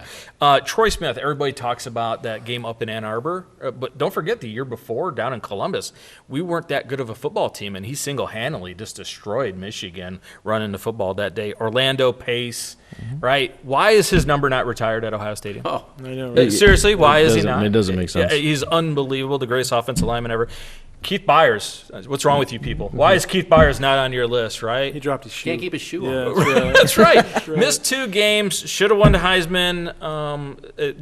Troy Smith, everybody talks about that game up in Ann Arbor, but don't forget the year before down in Columbus, we weren't that good of a football team, and he single-handedly just destroyed Michigan running the football that day. Orlando Pace, right? Why is his number not retired at Ohio Stadium? I know, right? Seriously, why is he not? It doesn't make sense. Yeah, he's unbelievable, the greatest offensive lineman ever. Keith Byers, what's wrong with you people? Why is Keith Byers not on your list, right? He dropped his shoe. Can't keep his shoe Yeah, on. That's right. Missed 2 games, should have won the Heisman.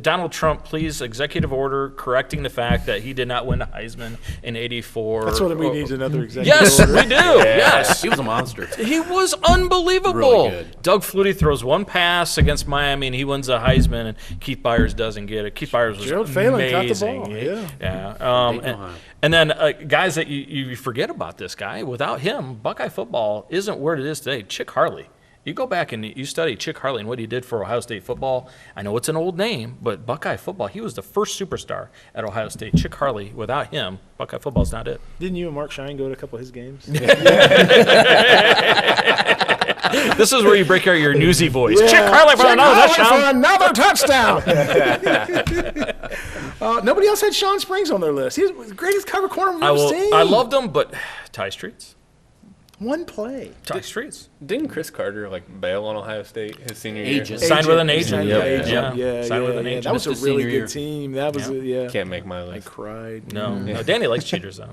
Donald Trump, please, executive order correcting the fact that he did not win the Heisman in '84. That's what we need, another executive Yes, order. we do. Yes. He was a monster. He was unbelievable. Really good. Doug Flutie throws one pass against Miami, and he wins the Heisman, and Keith Byers doesn't get it. Keith Byers was Gerald Phelan caught the amazing. ball, Yeah. And then guys that you forget about this guy, without him, Buckeye football isn't where it is today. Chick Harley. You go back and you study Chick Harley and what he did for Ohio State football. I know it's an old name, but Buckeye football, he was the first superstar at Ohio State. Chick Harley, without him, Buckeye football's not it. Didn't you and Mark Shine go to a couple of his games? This is where you break out your newsy voice. Yeah. Chick Harley for another touchdown. Nobody else had Sean Springs on their list. He was the greatest cover corner we've ever seen. I loved him, but Ty Streets. One play. Ty Streets. Didn't Chris Carter bail on Ohio State his senior year? Agent. Signed with an agent. Yeah. Signed with an agent. That was a Missed his really senior good year. team. That was Can't make my I list. cried. No, Danny likes cheaters though.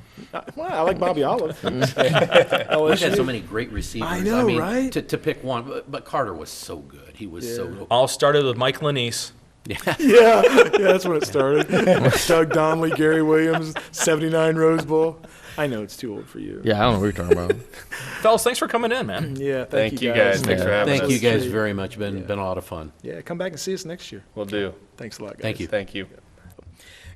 Well, I like Bobby Olive. We've had so many great receivers. I know, mean, right? To pick one, but Carter was so good. He was so good. All started with Mike Lanise. Yeah, that's when it started. Doug Donnelly, Gary Williams, 79 Rose Bowl. I know it's too old for you. Yeah, I don't know what you're talking about. Fellas, thanks for coming in, man. Yeah, Thank you guys. Thanks for having us. Thank you guys very much. Been a lot of fun. Yeah, come back and see us next year. We'll do. Thanks a lot, guys. Thank you. Thank you.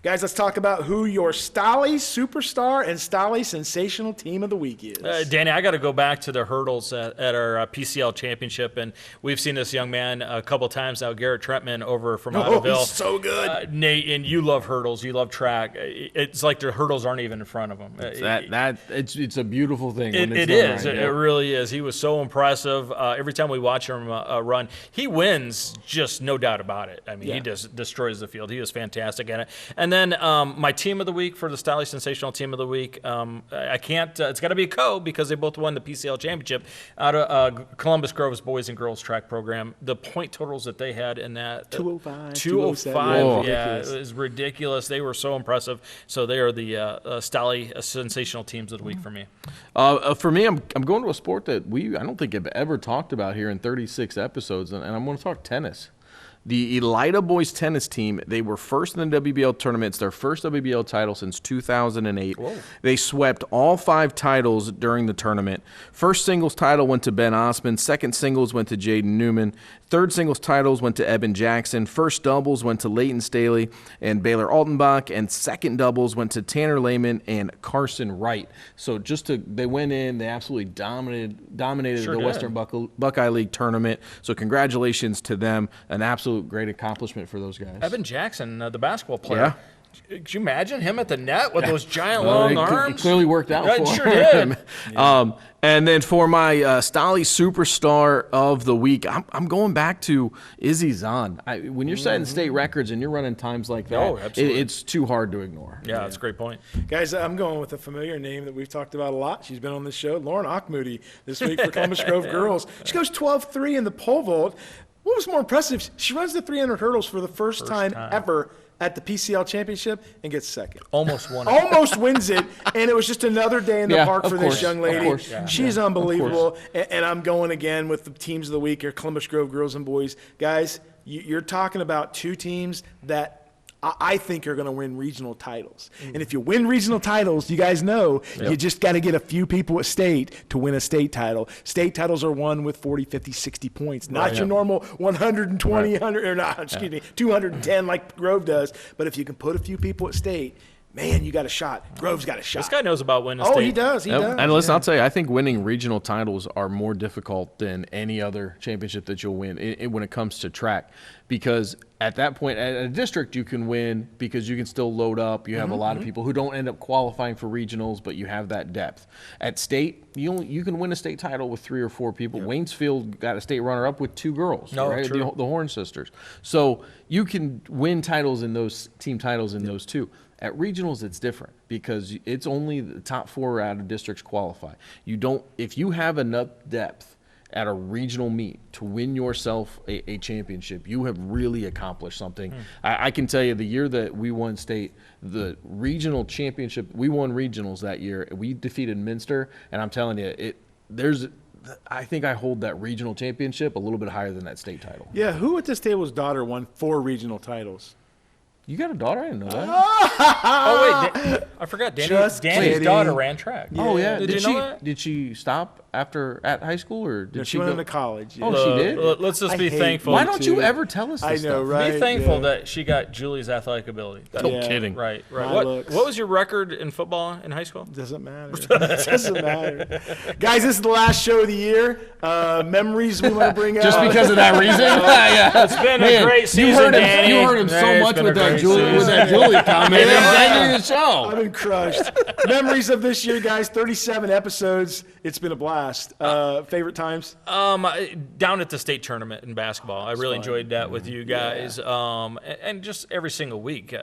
Guys, let's talk about who your Stolly Superstar and Stolly Sensational Team of the Week is. Danny, I got to go back to the hurdles at our PCL championship, and we've seen this young man a couple times now, Garrett Trentman, over from Ottoville. He's so good. Nate, and you love hurdles, you love track. It's like the hurdles aren't even in front of him. It's a beautiful thing. It is. It really is. He was so impressive. Every time we watch him run, he wins, just no doubt about it. I mean, he just destroys the field. He was fantastic at it. And then my team of the week for the Stolly Sensational Team of the Week, I can't, it's got to be a Co because they both won the PCL championship out of Columbus Grove's boys and girls track program. The point totals that they had in that 205, 205, yeah, ridiculous. it was ridiculous. They were so impressive. So they are the Stolly Sensational Teams of the week for me. For me, I'm going to a sport that I don't think I've ever talked about here in 36 episodes, and I'm going to talk tennis. The Elida boys tennis team, they were first in the WBL tournament. It's their first WBL title since 2008. Whoa. They swept all 5 titles during the tournament. First singles title went to Ben Osman. Second singles went to Jaden Newman. Third singles titles went to Eben Jackson. First doubles went to Leighton Staley and Baylor Altenbach. And second doubles went to Tanner Lehman and Carson Wright. So they went in, they absolutely dominated the Western Buckeye League tournament. So congratulations to them. An absolute great accomplishment for those guys. Eben Jackson, the basketball player. Yeah. Could you imagine him at the net with those giant long arms? It clearly worked out for sure him. Did. Yeah. And then for my Stolly Superstar of the Week, I'm going back to Izzy Zahn. When you're setting state records and you're running times like that, it's too hard to ignore. Yeah, that's a great point. Guys, I'm going with a familiar name that we've talked about a lot. She's been on this show, Lauren Ochmoody, this week for Columbus Grove Girls. She goes 12-3 in the pole vault. What was more impressive, she runs the 300 hurdles for the first time ever at the PCL championship and gets second. Almost won it. Almost wins it, and it was just another day in the park for this young lady. Of course. Yeah. She's unbelievable, and I'm going again with the teams of the week here, Columbus Grove girls and boys. Guys, you're talking about 2 teams that I think are going to win regional titles. And if you win regional titles, you guys know you just got to get a few people at state to win a state title. State titles are won with 40, 50, 60 points, not your normal 120, 100, or not, excuse me, 210 like Grove does. But if you can put a few people at state, man, you got a shot. Grove's got a shot. This guy knows about winning Oh, state. he does. He does. And listen, I'll tell you, I think winning regional titles are more difficult than any other championship that you'll win when it comes to track. Because at that point, at a district, you can win because you can still load up. You have a lot of people who don't end up qualifying for regionals, but you have that depth. At state, you can win a state title with 3 or 4 people. Waynesfield got a state runner-up with 2 girls, right? The Horn sisters. So you can win titles in those team titles in those 2. At regionals, it's different because it's only the top 4 out of districts qualify. If you have enough depth at a regional meet to win yourself a championship, you have really accomplished something. I can tell you the year that we won state, the regional championship, we won regionals that year. We defeated Minster, and I'm telling you, I think I hold that regional championship a little bit higher than that state title. Yeah, who at this table's daughter won 4 regional titles? You got a daughter? I didn't know that. Oh, wait. I forgot. Danny's daughter ran track. Oh, yeah. Did you know that? Did she stop at high school, or did she went into college? Yeah. Oh, she did? Let's just be thankful. Why don't you ever tell us this I know, stuff? right? Be thankful that she got Julie's athletic ability. No kidding. Right. What was your record in football in high school? Doesn't matter. Doesn't matter. Guys, this is the last show of the year. Memories we want to bring up. Just because of that reason? Yeah. It's been a great season, Danny. You heard him so much with that Julie comment. Ending the show. I've been crushed. Memories of this year, guys. 37 episodes. It's been a blast. Favorite times? Down at the state tournament in basketball. I really enjoyed that with you guys. And just every single week.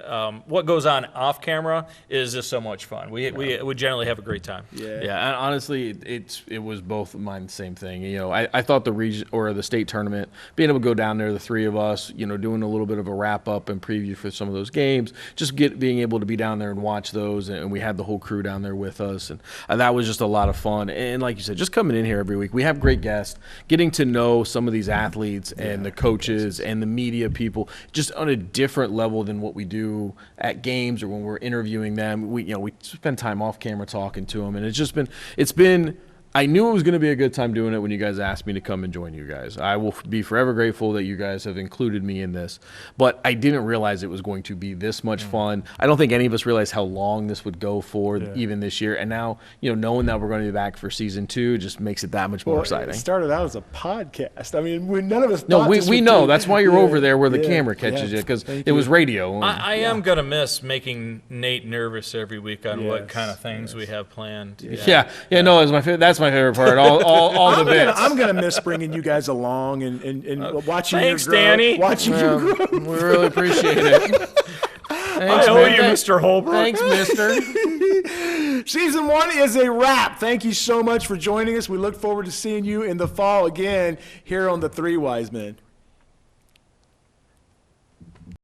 What goes on off camera is just so much fun. We generally have a great time. Yeah. And honestly, it was both of mine the same thing. You know, I thought the region or the state tournament, being able to go down there, the 3 of us, you know, doing a little bit of a wrap up and preview for some of those games, just being able to be down there and watch those, and we had the whole crew down there with us, and that was just a lot of fun. And like you said, just coming in here every week, we have great guests, getting to know some of these athletes and the coaches and the media people, just on a different level than what we do at games or when we're interviewing them. We spend time off camera talking to them, and it's been. I knew it was going to be a good time doing it when you guys asked me to come and join you guys. I will be forever grateful that you guys have included me in this, but I didn't realize it was going to be this much fun. I don't think any of us realized how long this would go for even this year. And now, knowing that we're going to be back for season 2 just makes it that much more exciting. It started out as a podcast. I mean, none of us No, thought we know. That's why you're over there where the camera catches you, because it was radio. I am going to miss making Nate nervous every week on what kind of things we have planned. No, that's my favorite part. All the bits. I'm gonna miss bringing you guys along and watching thanks, you grow. Danny. Watching you grow. We really appreciate it. Thanks, I owe you, Mr. Holbrook. Thanks, mister. Season 1 is a wrap. Thank you so much for joining us. We look forward to seeing you in the fall again here on the 3 Wise Men.